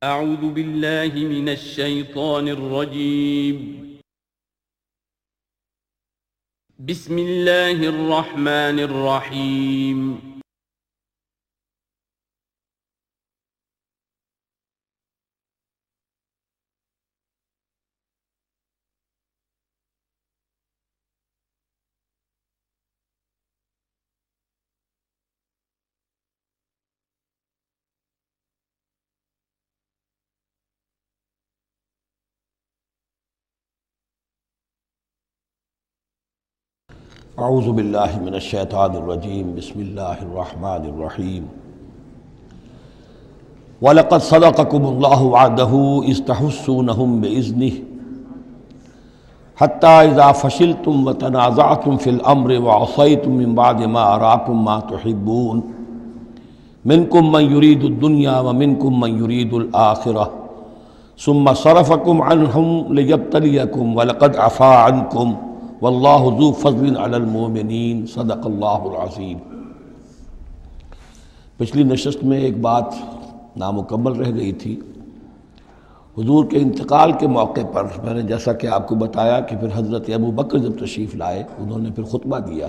اعوذ باللہ من الشیطان الرجیم بسم اللہ الرحمن الرحیم اعوذ باللہ من الشیطان الرجیم بسم اللہ الرحمن الرحیم وَلَقَدْ صَدَقَكُمُ اللَّهُ وَعْدَهُ إِذْ تَحُسُّونَهُم بِإِذْنِهِ حَتَّى إِذَا فَشِلْتُمْ وَتَنَازَعْتُمْ فِي الْأَمْرِ وَعَصَيْتُمْ مِنْ بَعْدِ مَا أَرَاكُمْ مَا تُحِبُّونَ مِنْكُمْ مَنْ يُرِيدُ الدُّنْيَا وَمِنْكُمْ مَنْ يُرِيدُ الْآخِرَةَ ثُمَّ صَرَفَكُمْ عَنْهُمْ لِيَبْتَلِيَكُمْ وَلَقَدْ عَفَا عَنْكُمْ واللہ ذو فضل علی المؤمنین صدق اللہ العظیم۔ پچھلی نشست میں ایک بات نامکمل رہ گئی تھی۔ حضور کے انتقال کے موقع پر میں نے جیسا کہ آپ کو بتایا کہ پھر حضرت ابو بکر جب تشریف لائے انہوں نے پھر خطبہ دیا،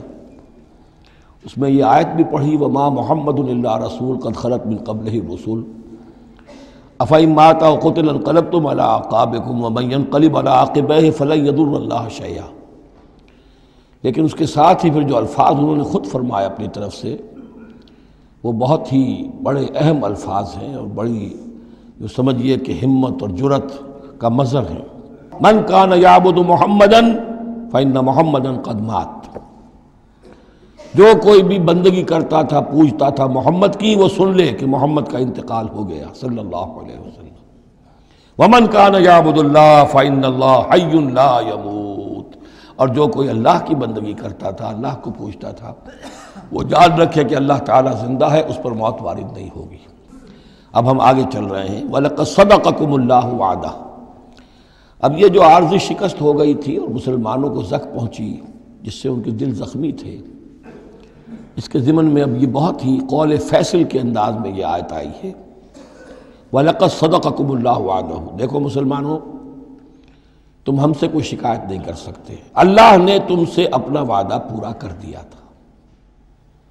اس میں یہ آیت بھی پڑھی وما محمد الا رسول قد خلت من قبلہ الرسل افإن مات أو قتل انقلبتم على أعقابكم ومن ينقلب على عقبيه فلن يضر الله شيئا۔ لیکن اس کے ساتھ ہی پھر جو الفاظ انہوں نے خود فرمائے اپنی طرف سے وہ بہت ہی بڑے اہم الفاظ ہیں اور بڑی جو سمجھیے کہ ہمت اور جرأت کا مظہر ہے۔ من کان یعبد محمدا فإن محمدا قد مات، جو کوئی بھی بندگی کرتا تھا پوجتا تھا محمد کی وہ سن لے کہ محمد کا انتقال ہو گیا صلی اللہ علیہ وسلم۔ ومن کان یعبد اللہ فإن اللہ حی لا یموت، اور جو کوئی اللہ کی بندگی کرتا تھا اللہ کو پوچھتا تھا وہ جان رکھے کہ اللہ تعالیٰ زندہ ہے، اس پر موت وارد نہیں ہوگی۔ اب ہم آگے چل رہے ہیں وَلَقَدْ صَدَقَكُمُ اللَّهُ وَعْدَهُ۔ اب یہ جو عارضی شکست ہو گئی تھی اور مسلمانوں کو زخم پہنچی جس سے ان کے دل زخمی تھے، اس کے ضمن میں اب یہ بہت ہی قول فیصل کے انداز میں یہ آیت آئی ہے وَلَقَدْ صَدَقَكُمُ اللَّهُ وَعْدَهُ۔ دیکھو مسلمانوں، تم ہم سے کوئی شکایت نہیں کر سکتے، اللہ نے تم سے اپنا وعدہ پورا کر دیا تھا۔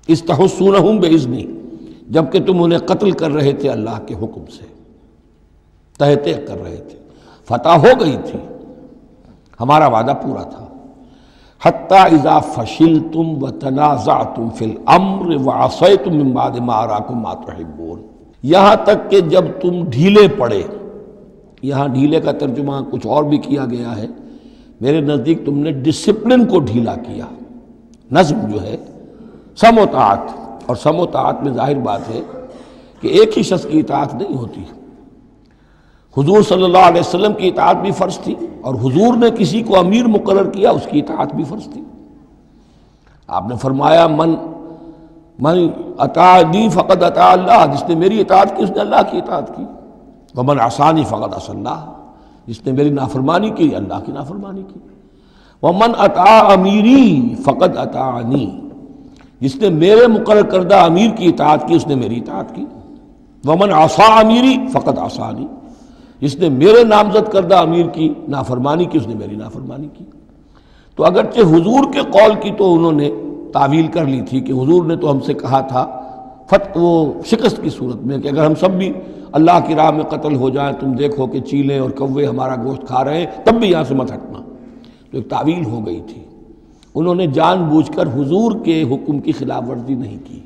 اِذْ تَحُسُّونَهُم بِإِذْنِهِ، جبکہ تم انہیں قتل کر رہے تھے اللہ کے حکم سے، تہتے کر رہے تھے، فتح ہو گئی تھی، ہمارا وعدہ پورا تھا۔ حَتَّى إِذَا فَشِلْتُمْ وَتَنَازَعْتُمْ فِي الْأَمْرِ وَعَصَيْتُمْ مِنْ بَعْدِ مَا أَرَاكُمْ مَا تُحِبُّونَ، یہاں تک کہ جب تم ڈھیلے پڑے، یہاں ڈھیلے کا ترجمہ کچھ اور بھی کیا گیا ہے، میرے نزدیک تم نے ڈسپلن کو ڈھیلا کیا۔ نظم جو ہے سم و طاعت، اور سم و طاعت میں ظاہر بات ہے کہ ایک ہی شخص کی اطاعت نہیں ہوتی۔ حضور صلی اللہ علیہ وسلم کی اطاعت بھی فرض تھی، اور حضور نے کسی کو امیر مقرر کیا اس کی اطاعت بھی فرض تھی۔ آپ نے فرمایا من اطاعنی فقد اطاع اللہ، جس نے میری اطاعت کی اس نے اللہ کی اطاعت کی۔ ومن عصانی فقد عصى اللہ، جس نے میری نافرمانی کی اللہ کی نافرمانی کی۔ ومن اطاع امیری فقد اطاعنی، جس نے میرے مقرر کردہ امیر کی اطاعت کی اس نے میری اطاعت کی۔ ومن عصى امیری فقد عصانی، جس نے میرے نامزد کردہ امیر کی نافرمانی کی اس نے میری نافرمانی کی۔ تو اگرچہ حضور کے قول کی تو انہوں نے تعویل کر لی تھی کہ حضور نے تو ہم سے کہا تھا وہ شکست کی صورت میں کہ اگر ہم سب بھی اللہ کی راہ میں قتل ہو جائیں، تم دیکھو کہ چیلے اور کوے ہمارا گوشت کھا رہے ہیں، تب بھی یہاں سے مت ہٹنا۔ تو ایک تعویل ہو گئی تھی، انہوں نے جان بوجھ کر حضور کے حکم کی خلاف ورزی نہیں کی،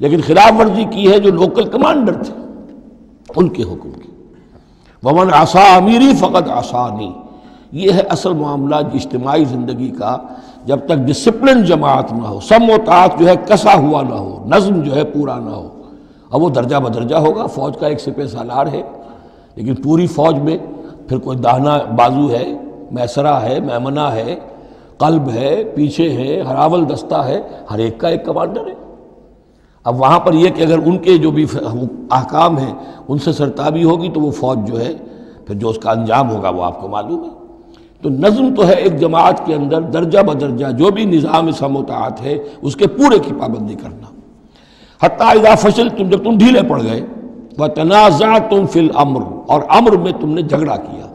لیکن خلاف ورزی کی ہے جو لوکل کمانڈر تھے ان کے حکم کی۔ ومن عصا امیری فقد عصانی، یہ ہے اصل معاملہ اجتماعی زندگی کا۔ جب تک ڈسپلن جماعت نہ ہو، سم و طاعت جو ہے کسا ہوا نہ ہو، نظم جو ہے پورا نہ ہو، اب وہ درجہ بدرجہ ہوگا۔ فوج کا ایک سپہ سالار ہے، لیکن پوری فوج میں پھر کوئی داہنا بازو ہے، میسرہ ہے، میمنہ ہے، قلب ہے، پیچھے ہے، ہراول دستہ ہے، ہر ایک کا ایک کمانڈر ہے۔ اب وہاں پر یہ کہ اگر ان کے جو بھی احکام ہیں ان سے سرتابی ہوگی تو وہ فوج جو ہے پھر جو اس کا انجام ہوگا وہ آپ کو معلوم ہے۔ تو نظم تو ہے ایک جماعت کے اندر درجہ بدرجہ جو بھی نظام سم و طاعت ہے اس کے پورے کی پابندی کرنا۔ حتیٰ اذا فشلتم، جب تم ڈھیلے پڑ گئے، وَتَنَازَعْتُمْ فِي الْأَمْرِ، اور امر میں تم نے جھگڑا کیا،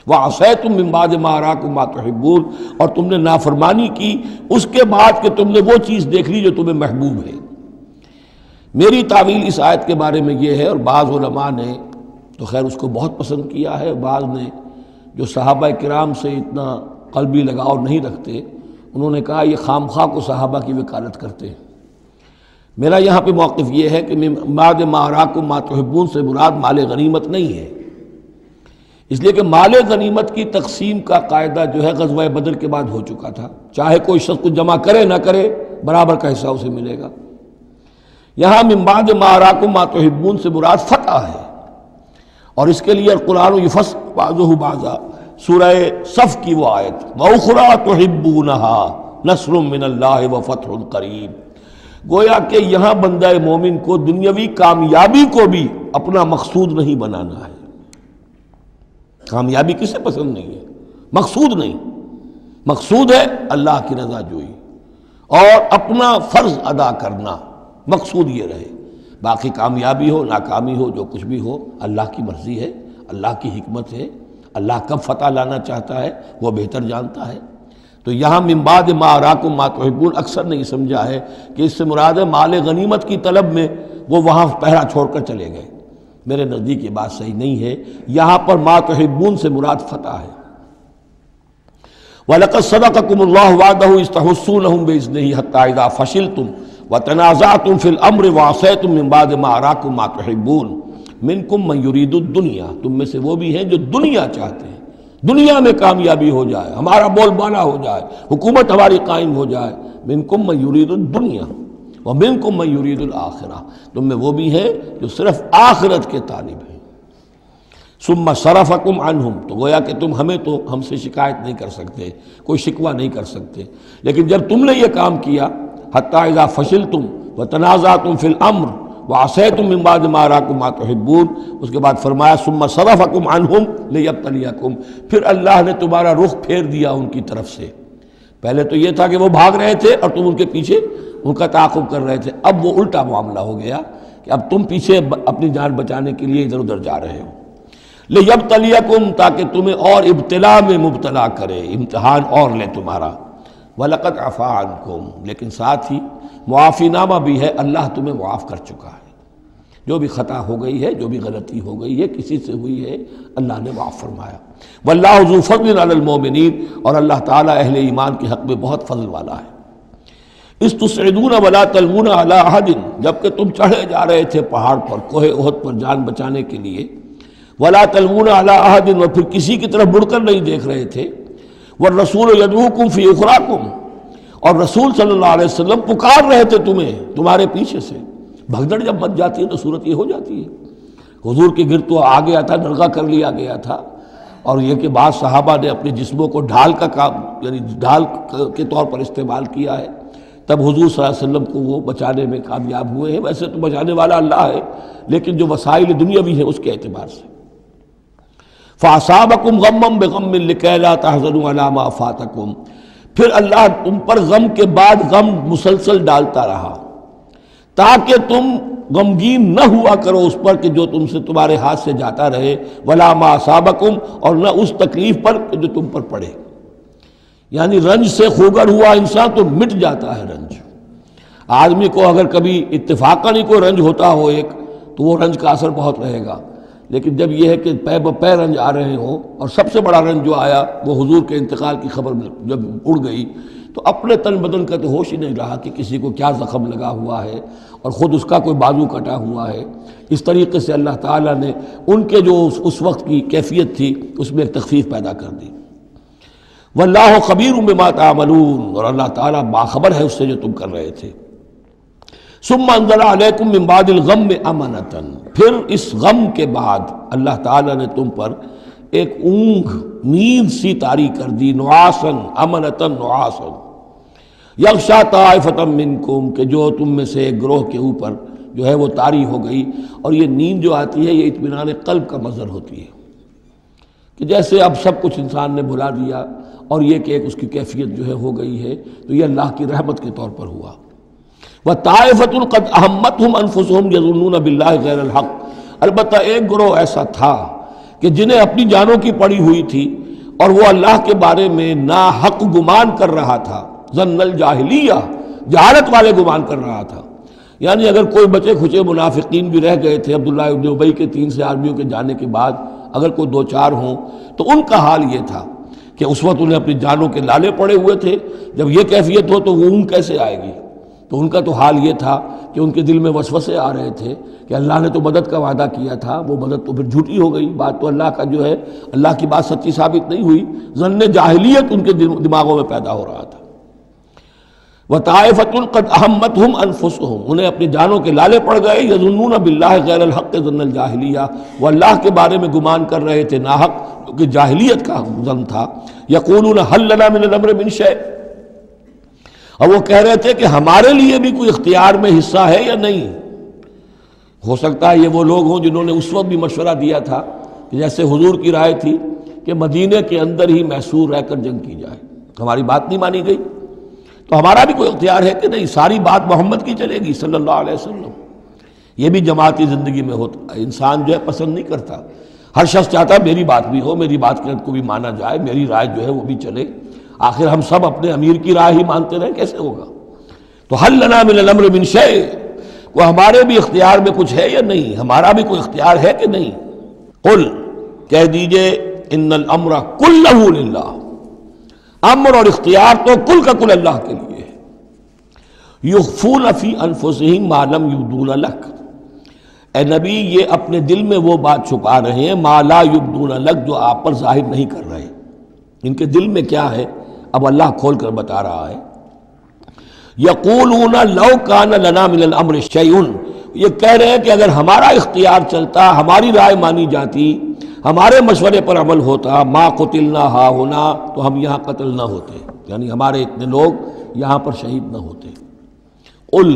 وَعَصَيْتُمْ مِن بَعْدِ مَا أَرَاكُمْ مَا تُحِبُّونَ، اور تم نے نافرمانی کی اس کے بعد کہ تم نے وہ چیز دیکھ لی جو تمہیں محبوب ہے۔ میری تعویل اس آیت کے بارے میں یہ ہے، اور بعض علماء نے تو خیر اس کو بہت پسند کیا ہے، بعض نے جو صحابہ کرام سے اتنا قلبی لگاؤ نہیں رکھتے انہوں نے کہا یہ خام خواہ کو صحابہ کی وکالت کرتے ہیں۔ میرا یہاں پہ موقف یہ ہے کہ بعد ما اراکم ما تحبون سے مراد مال غنیمت نہیں ہے، اس لیے کہ مال غنیمت کی تقسیم کا قاعدہ جو ہے غزوہ بدر کے بعد ہو چکا تھا، چاہے کوئی شخص کچھ جمع کرے نہ کرے برابر کا حصہ اسے ملے گا۔ یہاں من بعد ما اراکم ما تحبون سے مراد فتح ہے، اور اس کے لیے قرآن یفصل بعضہ بعضا، سورہ صف کی وہ آیت وَأُخْرَىٰ تُحِبُّونَهَا نَصْرٌ مِّنَ اللَّهِ وَفَتْحٌ قَرِیب، گویا کہ یہاں بندہ مومن کو دنیاوی کامیابی کو بھی اپنا مقصود نہیں بنانا ہے۔ کامیابی کسے پسند نہیں ہے؟ مقصود نہیں، مقصود ہے اللہ کی رضا جوئی اور اپنا فرض ادا کرنا، مقصود یہ رہے، باقی کامیابی ہو ناکامی ہو جو کچھ بھی ہو اللہ کی مرضی ہے، اللہ کی حکمت ہے، اللہ کب فتح لانا چاہتا ہے وہ بہتر جانتا ہے۔ تو یہاں من بعد ما اراکم ما تحبون اکثر نہیں سمجھا ہے کہ اس سے مراد ہے مال غنیمت کی طلب میں وہ وہاں پہرا چھوڑ کر چلے گئے، میرے نزدیک یہ بات صحیح نہیں ہے، یہاں پر ما تحبون سے مراد فتح ہے۔ وَلَقَدْ صَدَقَكُمُ اللَّهُ وَعْدَهُ إِذْ تَحُسُّونَهُم بِإِذْنِهِ حَتَّىٰ إِذَا فَشِلْتُمْ وَتَنَازَعْتُمْ فِي الْأَمْرِ وَعَصَيْتُم مِّن بَعْدِ مَا أَرَاكُم مَّا تُحِبُّونَ مِنكُم مَّن يُرِيدُ الدُّنْيَا، تم میں سے وہ بھی ہیں جو دنیا چاہتے ہیں، دنیا میں کامیابی ہو جائے، ہمارا بول بالا ہو جائے، حکومت ہماری قائم ہو جائے۔ مِنكُم مَّن يُرِيدُ الدُّنْيَا وَمِنكُم مَّن يُرِيدُ الْآخِرَةَ، تم میں وہ بھی ہیں جو صرف آخرت کے طالب ہیں۔ ثُمَّ صَرَفَكُمْ عَنْهُمْ، تو گویا کہ تم ہمیں تو ہم سے شکایت نہیں کر سکتے، کوئی شکوہ نہیں کر سکتے، لیکن جب تم نے یہ کام کیا حَتَّىٰ إِذَا فَشِلْتُمْ وَتَنَازَعْتُمْ فِي الْأَمْرِ وَعَصَيْتُم مِّن بَعْدِ مَا أَرَاكُم مَّا تُحِبُّونَ، اس کے بعد فرمایا ثُمَّ صَرَفَكُمْ عَنْهُمْ لِيَبْتَلِيَكُمْ، پھر اللہ نے تمہارا رخ پھیر دیا ان کی طرف سے۔ پہلے تو یہ تھا کہ وہ بھاگ رہے تھے اور تم ان کے پیچھے ان کا تعاقب کر رہے تھے، اب وہ الٹا معاملہ ہو گیا کہ اب تم پیچھے اپنی جان بچانے کے لیے ادھر ادھر جا رہے ہو۔ لِيَبْتَلِيَكُمْ، تاکہ تمہیں اور ابتلا میں مبتلا کرے، امتحان اور لے تمہارا۔ وَلَقَدْ عَفَا عَنْكُمْ، لیکن ساتھ ہی معافی نامہ بھی ہے، اللہ تمہیں معاف کر چکا ہے، جو بھی خطا ہو گئی ہے، جو بھی غلطی ہو گئی ہے، کسی سے ہوئی ہے، اللہ نے معاف فرمایا۔ وَاللَّهُ ذُو فَضْلٍ عَلَى الْمُؤْمِنِينَ، اور اللہ تعالیٰ اہل ایمان کے حق میں بہت فضل والا ہے۔ اِذْ تُصْعِدُونَ وَلَا تَلْوُونَ عَلَىٰ أَحَدٍ، جبکہ تم چڑھے جا رہے تھے پہاڑ پر، کوہ احد پر جان بچانے کے لیے، وَلَا تَلْوُونَ عَلَىٰ أَحَدٍ، اور پھر کسی کی طرف مڑ کر نہیں دیکھ رہے تھے، وَالرَّسُولُ يَدْعُوكُمْ فِي أُخْرَاكُمْ، اور رسول صلی اللہ علیہ وسلم پکار رہے تھے تمہیں تمہارے پیچھے سے۔ بھگدڑ جب مچ جاتی ہے تو صورت یہ ہو جاتی ہے۔ حضور کے گرد تو آ گیا تھا، نرغہ کر لیا گیا تھا، اور یہ کہ بعض صحابہ نے اپنے جسموں کو ڈھال کا کام، یعنی ڈھال کے طور پر استعمال کیا ہے، تب حضور صلی اللہ علیہ وسلم کو وہ بچانے میں کامیاب ہوئے ہیں۔ ویسے تو بچانے والا اللہ ہے، لیکن جو وسائل دنیاوی ہیں اس کے اعتبار سے۔ فَأَصَابَكُمْ غَمًّا بِغَمٍّ لِكَيْ لَا تَحْزَنُوا عَلَىٰ مَا فَاتَكُمْ، پھر اللہ تم پر غم کے بعد غم مسلسل ڈالتا رہا تاکہ تم غمگین نہ ہوا کرو اس پر کہ جو تم سے تمہارے ہاتھ سے جاتا رہے، وَلَا مَا أَصَابَكُمْ، اور نہ اس تکلیف پر جو تم پر پڑے۔ یعنی رنج سے خوگر ہوا انسان تو مٹ جاتا ہے رنج۔ آدمی کو اگر کبھی اتفاقاً ہی کوئی رنج ہوتا ہو ایک تو وہ رنج کا اثر بہت رہے گا، لیکن جب یہ ہے کہ پے بپے رنج آ رہے ہوں، اور سب سے بڑا رنج جو آیا وہ حضور کے انتقال کی خبر جب اڑ گئی تو اپنے تن بدن کا تو ہوش ہی نہیں رہا کہ کسی کو کیا زخم لگا ہوا ہے اور خود اس کا کوئی بازو کٹا ہوا ہے۔ اس طریقے سے اللہ تعالیٰ نے ان کے جو اس وقت کی کیفیت تھی اس میں ایک تخفیف پیدا کر دی۔ واللہ خبیر بما تعملون، اور اللہ تعالیٰ باخبر ہے اس سے جو تم کر رہے تھے۔ ثم انزل علیکم من بعد الغم امنۃ، پھر اس غم کے بعد اللہ تعالیٰ نے تم پر ایک اونگ، نیند سی طاری کر دی، نعاسن امنۃ نعاسن یغشا طائفۃ منکم، کہ جو تم میں سے ایک گروہ کے اوپر جو ہے وہ طاری ہو گئی۔ اور یہ نیند جو آتی ہے یہ اطمینان قلب کا مظہر ہوتی ہے، کہ جیسے اب سب کچھ انسان نے بھلا دیا اور یہ کہ ایک اس کی کیفیت جو ہے ہو گئی ہے، تو یہ اللہ کی رحمت کے طور پر ہوا۔ وَطَائِفَةٌ قَدْ أَهَمَّتْهُمْ أَنفُسُهُمْ يَظُنُّونَ بِاللَّهِ غَيْرَ الْحَقِّ، البتہ ایک گروہ ایسا تھا کہ جنہیں اپنی جانوں کی پڑی ہوئی تھی اور وہ اللہ کے بارے میں ناحق گمان کر رہا تھا، ظن الجاہلیہ، جہالت والے گمان کر رہا تھا. یعنی اگر کوئی بچے کھچے منافقین بھی رہ گئے تھے عبداللہ ابن ابی کے 3 سے آدمیوں کے جانے کے بعد، اگر کوئی 2-4 ہوں تو ان کا حال یہ تھا کہ اس وقت انہیں اپنی جانوں کے لالے پڑے ہوئے تھے. جب یہ کیفیت ہو تو وہ اون کیسے آئے گی؟ تو ان کا تو حال یہ تھا کہ ان کے دل میں وسوسے آ رہے تھے کہ اللہ نے تو مدد کا وعدہ کیا تھا، وہ مدد تو پھر جھوٹی ہو گئی، بات تو اللہ کا جو ہے اللہ کی بات سچی ثابت نہیں ہوئی. ظن جاہلیت ان کے دماغوں میں پیدا ہو رہا تھا. وَطَائِفَةٌ قَدْ أَهَمَّتْهُمْ أَنفُسُهُمْ، انہیں اپنی جانوں کے لالے پڑ گئے. يَظُنُّونَ بِاللَّهِ غَيْرَ الْحَقِّ ظَنَّ الْجَاهِلِيَّةِ، وہ اللہ کے بارے میں گمان کر رہے تھے ناحق، کہ جاہلیت کا ظن تھا. يَقُولُونَ هَلْ لَنَا مِنَ الْأَمْرِ مِنْ شَيْءٍ، اور وہ کہہ رہے تھے کہ ہمارے لیے بھی کوئی اختیار میں حصہ ہے یا نہیں. ہو سکتا ہے یہ وہ لوگ ہوں جنہوں نے اس وقت بھی مشورہ دیا تھا کہ جیسے حضور کی رائے تھی کہ مدینے کے اندر ہی محصور رہ کر جنگ کی جائے، ہماری بات نہیں مانی گئی تو ہمارا بھی کوئی اختیار ہے کہ نہیں، ساری بات محمد کی چلے گی صلی اللہ علیہ وسلم. یہ بھی جماعتی زندگی میں ہوتا ہے، انسان جو ہے پسند نہیں کرتا، ہر شخص چاہتا ہے میری بات بھی ہو، میری بات کو بھی مانا جائے، میری رائے جو ہے وہ بھی چلے. آخر ہم سب اپنے امیر کی رائے ہی مانتے رہیں، کیسے ہوگا؟ تو حل لنا من الامر من شیء، وہ ہمارے بھی اختیار میں کچھ ہے یا نہیں، ہمارا بھی کوئی اختیار ہے کہ نہیں. قل، کہہ دیجئے، ان الامر کلہ للہ، امر اور اختیار تو کل کا کل اللہ کے لیے ہے. یخفون فی انفسہم ما لم یبدون لک، اے نبی یہ اپنے دل میں وہ بات چھپا رہے ہیں ما لا یبدون لک، جو آپ پر ظاہر نہیں کر رہے. ان کے دل میں کیا ہے اب اللہ کھول کر بتا رہا ہے. یقولون لو کان لنا من الامر شیء، یہ کہہ رہے ہیں کہ اگر ہمارا اختیار چلتا، ہماری رائے مانی جاتی، ہمارے مشورے پر عمل ہوتا، ما قتلنا ہا ہونا، تو ہم یہاں قتل نہ ہوتے، یعنی ہمارے اتنے لوگ یہاں پر شہید نہ ہوتے. قل،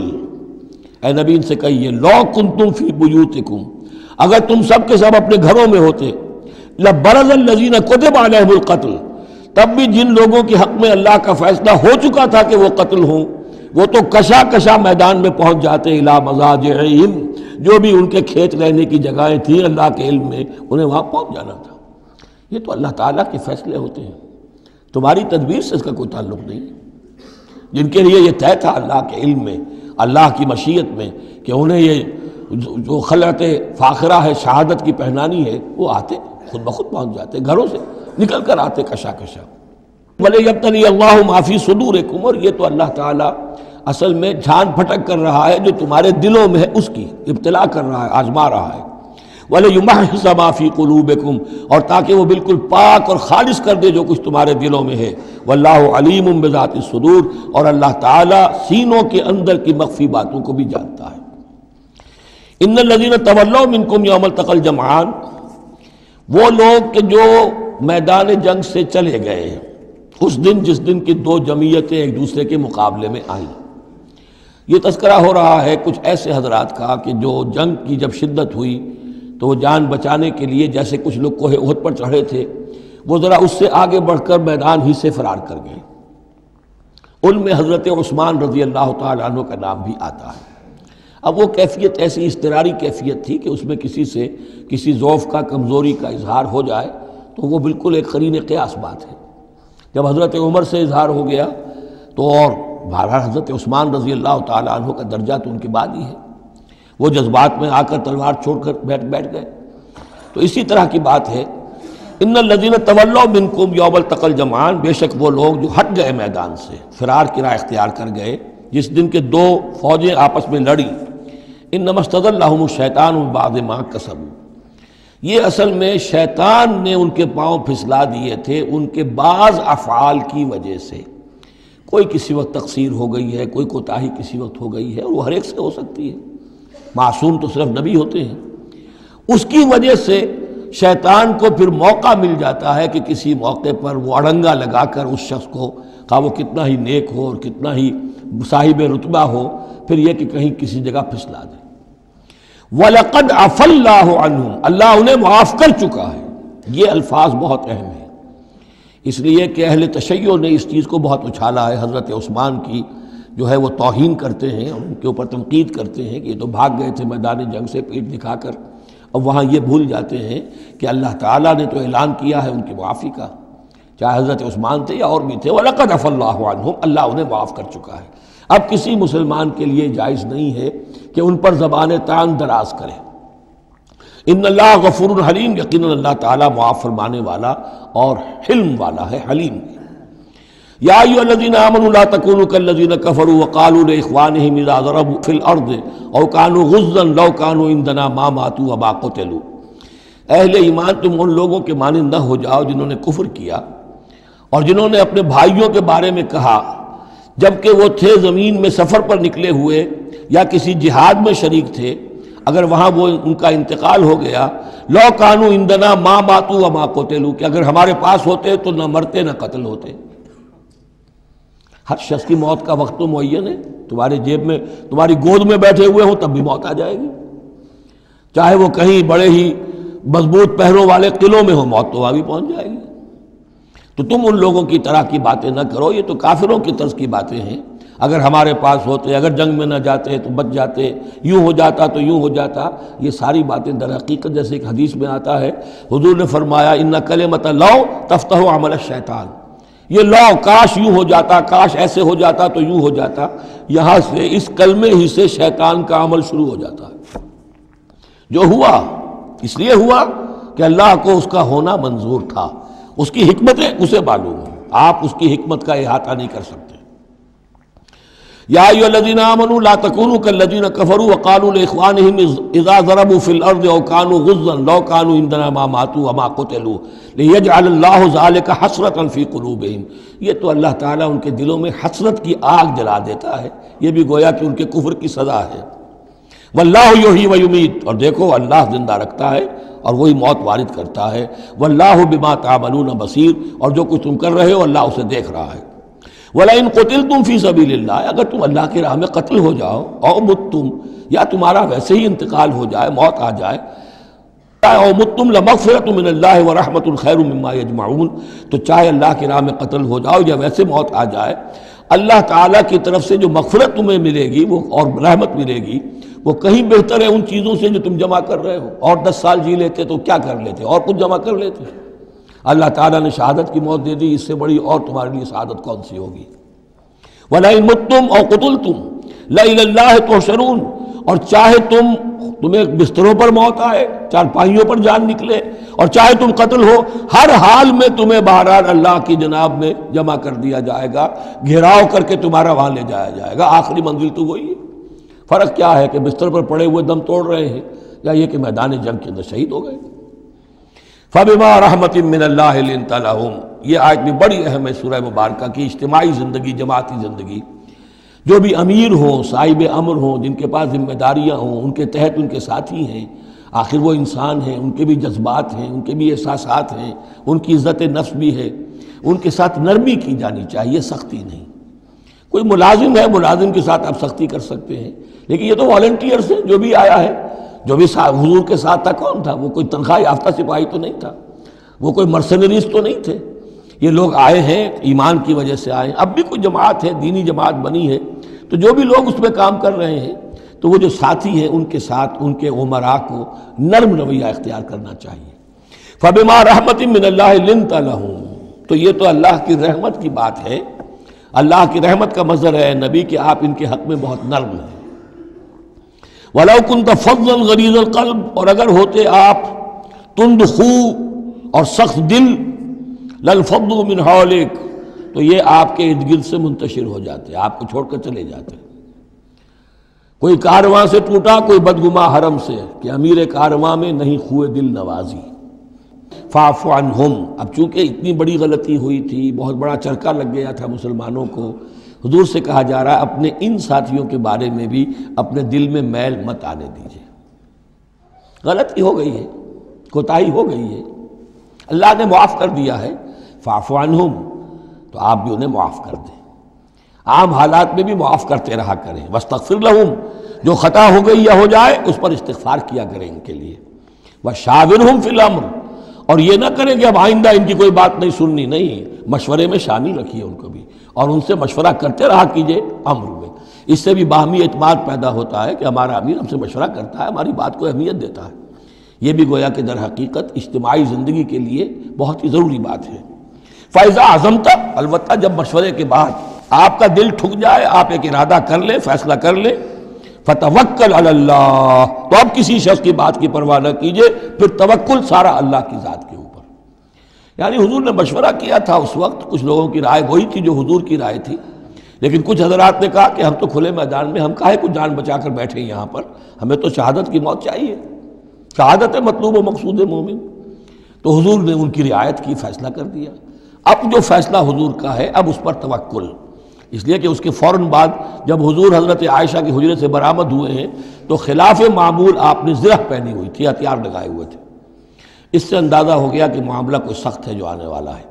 اے نبی ان سے کہیے، لو کنتم فی بیوتکم، اگر تم سب کے سب اپنے گھروں میں ہوتے، لبرز الذین کتب علیہم القتل، تب بھی جن لوگوں کے حق میں اللہ کا فیصلہ ہو چکا تھا کہ وہ قتل ہوں، وہ تو کشا کشا میدان میں پہنچ جاتے، الی مضاجعہم، جو بھی ان کے کھیت رہنے کی جگہیں تھیں اللہ کے علم میں، انہیں وہاں پہنچ جانا تھا. یہ تو اللہ تعالیٰ کے فیصلے ہوتے ہیں، تمہاری تدبیر سے اس کا کوئی تعلق نہیں. جن کے لیے یہ طے تھا اللہ کے علم میں، اللہ کی مشیت میں، کہ انہیں یہ جو خلعت فاخرہ ہے، شہادت کی پہنانی ہے، وہ آتے خود بخود پہنچ جاتے، گھروں سے نکل کر آتے کشا کشا. وَلِيَبْتَلِيَ اللَّهُ مَا فِي صُدُورِكُمْ، اور یہ تو اللہ تعالیٰ اصل میں جھان پھٹک کر رہا ہے جو تمہارے دلوں میں ہے، اس کی ابتلا کر رہا ہے، آزما رہا ہے. وَلِيُمَحِّصَ مَا فِي قُلُوبِكُمْ، اور تاکہ وہ بالکل پاک اور خالص کر دے جو کچھ تمہارے دلوں میں ہے. وَاللَّهُ عَلِيمٌ بِذَاتِ الصُّدُورِ، اور اللہ تعالیٰ سینوں کے اندر کی مخفی باتوں کو بھی جانتا ہے. ان الذین تولوا منکم یوم التقى الجمعان، وہ لوگ کہ جو میدان جنگ سے چلے گئے اس دن جس دن کی دو جمعیتیں ایک دوسرے کے مقابلے میں آئیں. یہ تذکرہ ہو رہا ہے کچھ ایسے حضرات کا کہ جو جنگ کی جب شدت ہوئی تو وہ جان بچانے کے لیے جیسے کچھ لوگ کوہ احد پر چڑھے تھے، وہ ذرا اس سے آگے بڑھ کر میدان ہی سے فرار کر گئے. ان میں حضرت عثمان رضی اللہ تعالیٰ عنہ کا نام بھی آتا ہے. اب وہ کیفیت ایسی اضطراری کیفیت تھی کہ اس میں کسی سے کسی ضعف کا، کمزوری کا اظہار ہو جائے تو وہ بالکل ایک قرین قیاس بات ہے. جب حضرت عمر سے اظہار ہو گیا تو اور بہرحال حضرت عثمان رضی اللہ تعالیٰ عنہ کا درجہ تو ان کے بعد ہی ہے، وہ جذبات میں آ کر تلوار چھوڑ کر بیٹھ گئے. تو اسی طرح کی بات ہے، ان الذین تولوا منکم یوم التقى الجمعان، بے شک وہ لوگ جو ہٹ گئے میدان سے، فرار کی راہ اختیار کر گئے جس دن کے دو فوجیں آپس میں لڑی. انما استزلهم الشیطان ببعض ما کسبوا، یہ اصل میں شیطان نے ان کے پاؤں پھسلا دیے تھے ان کے بعض افعال کی وجہ سے. کوئی کسی وقت تقصیر ہو گئی ہے، کوئی کوتاہی کسی وقت ہو گئی ہے، اور وہ ہر ایک سے ہو سکتی ہے، معصوم تو صرف نبی ہوتے ہیں. اس کی وجہ سے شیطان کو پھر موقع مل جاتا ہے کہ کسی موقع پر وہ اڑنگا لگا کر اس شخص کو، خواہ وہ کتنا ہی نیک ہو اور کتنا ہی صاحب رتبہ ہو، پھر یہ کہ کہیں کسی جگہ پھسلا دے. وَلَقَدْ عَفَا اللَّهُ عَنْهُمْ، اللہ انہیں معاف کر چکا ہے. یہ الفاظ بہت اہم ہیں، اس لیے کہ اہل تشیع نے اس چیز کو بہت اچھالا ہے. حضرت عثمان کی جو ہے وہ توہین کرتے ہیں اور ان کے اوپر تنقید کرتے ہیں کہ یہ تو بھاگ گئے تھے میدان جنگ سے پیٹھ دکھا کر، اب وہاں یہ بھول جاتے ہیں کہ اللہ تعالیٰ نے تو اعلان کیا ہے ان کی معافی کا، چاہے حضرت عثمان تھے یا اور بھی تھے، وَلَقَدْ عَفَا اللَّهُ عَنْهُمْ، اللہ انہیں معاف کر چکا ہے۔ اب کسی مسلمان کے لیے جائز نہیں ہے کہ ان پر زبان تان دراز کرے۔ ان اللہ غفور حلیم، یقیناً اللہ تعالیٰ معاف فرمانے والا اور حلم والا ہے، حلیم ہے۔ یا ایھا الذین آمنوا لا تکونوا کالذین کفروا وقالوا لاخوانہم اذا ضربوا فی الارض او کانوا غزا لو کانوا عندنا ما ماتوا وما قتلوا، اہل ایمان تم ان لوگوں کے مانند نہ ہو جاؤ جنہوں نے کفر کیا اور جنہوں نے اپنے بھائیوں کے بارے میں کہا جبکہ وہ تھے زمین میں سفر پر نکلے ہوئے یا کسی جہاد میں شریک تھے، اگر وہاں وہ ان کا انتقال ہو گیا، لو کانوا عندنا ما ماتوا وما قتلوا، کہ اگر ہمارے پاس ہوتے تو نہ مرتے نہ قتل ہوتے۔ ہر شخص کی موت کا وقت تو معین ہے، تمہارے جیب میں تمہاری گود میں بیٹھے ہوئے ہوں تب بھی موت آ جائے گی، چاہے وہ کہیں بڑے ہی مضبوط پہروں والے قلعوں میں ہو، موت تو وہاں بھی پہنچ جائے گی۔ تو تم ان لوگوں کی طرح کی باتیں نہ کرو، یہ تو کافروں کی طرز کی باتیں ہیں، اگر ہمارے پاس ہوتے، اگر جنگ میں نہ جاتے تو بچ جاتے، یوں ہو جاتا تو یوں ہو جاتا، یہ ساری باتیں در حقیقت جیسے ایک حدیث میں آتا ہے، حضور نے فرمایا ان کلمۃ لو تفتح عمل الشیطان، یہ لو کاش یوں ہو جاتا، کاش ایسے ہو جاتا تو یوں ہو جاتا، یہاں سے اس کلمے ہی سے شیطان کا عمل شروع ہو جاتا ہے۔ جو ہوا اس لیے ہوا کہ اللہ کو اس کا ہونا منظور تھا، اس کی حکمتیں اسے معلوم ہیں، آپ اس کی حکمت کا احاطہ نہیں کر سکتے۔ یا ایھا الذین آمنوا لا تکونوا کالذین کفروا وقالوا لاخوانہم اذا ضربوا فی الارض او کانوا غزا لو کانوا عندنا ما ماتوا وما قتلوا لیجعل اللہ ذلک حسرۃ فی قلوبہم، یہ تو اللہ تعالیٰ ان کے دلوں میں حسرت کی آگ جلا دیتا ہے، یہ بھی گویا کہ ان کے کفر کی سزا ہے۔ واللہ یحیی ویمیت، اور دیکھو اللہ زندہ رکھتا ہے اور وہی موت وارد کرتا ہے۔ واللہ بما تعملون بصیر، اور جو کچھ تم کر رہے ہو اللہ اسے دیکھ رہا ہے۔ وَلَئِن قُتِلْتُمْ فِي سَبِيلِ اللَّهِ، اگر تم اللہ کی راہ میں قتل ہو جاؤ، او متم، یا تمہارا ویسے ہی انتقال ہو جائے، موت آ جائے، او متم لمغفرۃ من اللہ ورحمۃ خیر مما یجمعون، تو چاہے اللہ کی راہ میں قتل ہو جاؤ یا ویسے موت آ جائے، اللہ تعالیٰ کی طرف سے جو مغفرت تمہیں ملے گی وہ اور رحمت ملے گی وہ کہیں بہتر ہے ان چیزوں سے جو تم جمع کر رہے ہو۔ اور 10 سال جی لیتے تو کیا کر لیتے، اور کچھ جمع کر لیتے۔ اللہ تعالیٰ نے شہادت کی موت دے دی، اس سے بڑی اور تمہارے لیے شہادت کون سی ہوگی۔ وَلَئِن مُتُّمْ أَوْ قُتِلْتُمْ لَإِلَى اللَّهِ تُحْشَرُونَ، اور چاہے تمہیں بستروں پر موت آئے، چارپائیوں پر جان نکلے، اور چاہے تم قتل ہو، ہر حال میں تمہیں بہرحال اللہ کی جناب میں جمع کر دیا جائے گا، گھیراؤ کر کے تمہارا وہاں لے جایا جائے گا، آخری منزل تو وہی ہے۔ فرق کیا ہے کہ بستر پر پڑے ہوئے دم توڑ رہے ہیں یا یہ کہ میدان جنگ کے اندر شہید ہو گئے۔ فَبِمَا رَحْمَةٍ مِّنَ اللَّهِ لِنتَ لَهُمْ، یہ آیت بھی بڑی اہم ہے سورہ مبارکہ کی۔ اجتماعی زندگی، جماعتی زندگی، جو بھی امیر ہوں، صاحب امر ہوں، جن کے پاس ذمہ داریاں ہوں، ان کے تحت ان کے ساتھی ہیں، آخر وہ انسان ہیں، ان کے بھی جذبات ہیں، ان کے بھی احساسات ہیں، ان کی عزت نفس بھی ہے، ان کے ساتھ نرمی کی جانی چاہیے، سختی نہیں۔ کوئی ملازم ہے، ملازم کے ساتھ آپ سختی کر سکتے ہیں، لیکن یہ تو والنٹیئرز ہیں، جو بھی آیا ہے، جو بھی حضور کے ساتھ تھا، کون تھا وہ؟ کوئی تنخواہ یافتہ سپاہی تو نہیں تھا، وہ کوئی مرسنریز تو نہیں تھے، یہ لوگ آئے ہیں ایمان کی وجہ سے آئے ہیں۔ اب بھی کوئی جماعت ہے، دینی جماعت بنی ہے، تو جو بھی لوگ اس میں کام کر رہے ہیں تو وہ جو ساتھی ہیں ان کے ساتھ ان کے امراء کو نرم رویہ اختیار کرنا چاہیے۔ فَبِمَا رَحْمَةٍ مِّنَ اللَّهِ لِنتَ لَهُمْ، تو یہ تو اللہ کی رحمت کی بات ہے۔ اللہ کی رحمت کا مظہر ہے نبی کہ آپ ان کے حق میں بہت نرم ہیں۔ وَلَوْ كُنْتَ فَظًّا غَلِيظَ الْقَلْبِ، اور اگر ہوتے آپ تند خو اور سخت دل، لَانفَضُّوا مِنْ حَوْلِكَ، تو یہ آپ کے ارد گرد سے منتشر ہو جاتے، آپ کو چھوڑ کر چلے جاتے۔ کوئی کارواں سے ٹوٹا، کوئی بدگماں حرم سے، کہ امیر کارواں میں نہیں خوئے دل نوازی۔ فاعف عنہم، اب چونکہ اتنی بڑی غلطی ہوئی تھی، بہت بڑا چرکا لگ گیا تھا مسلمانوں کو، حضور سے کہا جا رہا ہے اپنے ان ساتھیوں کے بارے میں بھی اپنے دل میں میل مت آنے دیجیے۔ غلطی ہو گئی ہے، کوتاہی ہو گئی ہے، اللہ نے معاف کر دیا ہے، فاعف عنہم، تو آپ بھی انہیں معاف کر دیں۔ عام حالات میں بھی معاف کرتے رہا کریں۔ واستغفر لہم، جو خطا ہو گئی یا ہو جائے اس پر استغفار کیا کریں ان کے لیے۔ وشاورہم فی الامر، اور یہ نہ کریں کہ اب آئندہ ان کی کوئی بات نہیں سننی، نہیں، مشورے میں شامل رکھیے ان کو بھی، اور ان سے مشورہ کرتے رہا کیجیے امر میں۔ اس سے بھی باہمی اعتماد پیدا ہوتا ہے کہ ہمارا امیر ہم سے مشورہ کرتا ہے، ہماری بات کو اہمیت دیتا ہے۔ یہ بھی گویا کہ در حقیقت اجتماعی زندگی کے لیے بہت ہی ضروری بات ہے۔ فَإِذَا عَزَمْتَ، البتہ جب مشورے کے بعد آپ کا دل ٹھک جائے، آپ ایک ارادہ کر لیں، فیصلہ کر لیں، فَتَوَكَّلْ عَلَى اللَّهِ، تو اب کسی شخص کی بات کی پرواہ نہ کیجیے، پھر توکل سارا اللہ کی ذات کے اوپر۔ یعنی حضور نے مشورہ کیا تھا اس وقت، کچھ لوگوں کی رائے وہی تھی جو حضور کی رائے تھی، لیکن کچھ حضرات نے کہا کہ ہم تو کھلے میدان میں، ہم کاہے کو جان بچا کر بیٹھے ہیں یہاں پر، ہمیں تو شہادت کی موت چاہیے، شہادت مطلوب و مقصود مومن۔ تو حضور نے ان کی رعایت کی، فیصلہ کر دیا۔ اب جو فیصلہ حضور کا ہے اب اس پر توکل، اس لیے کہ اس کے فوراً بعد جب حضور حضرت عائشہ کے حجرے سے برآمد ہوئے ہیں تو خلاف معمول آپ نے زرہ پہنی ہوئی تھی، ہتھیار لگائے ہوئے تھے۔ اس سے اندازہ ہو گیا کہ معاملہ کوئی سخت ہے جو آنے والا ہے۔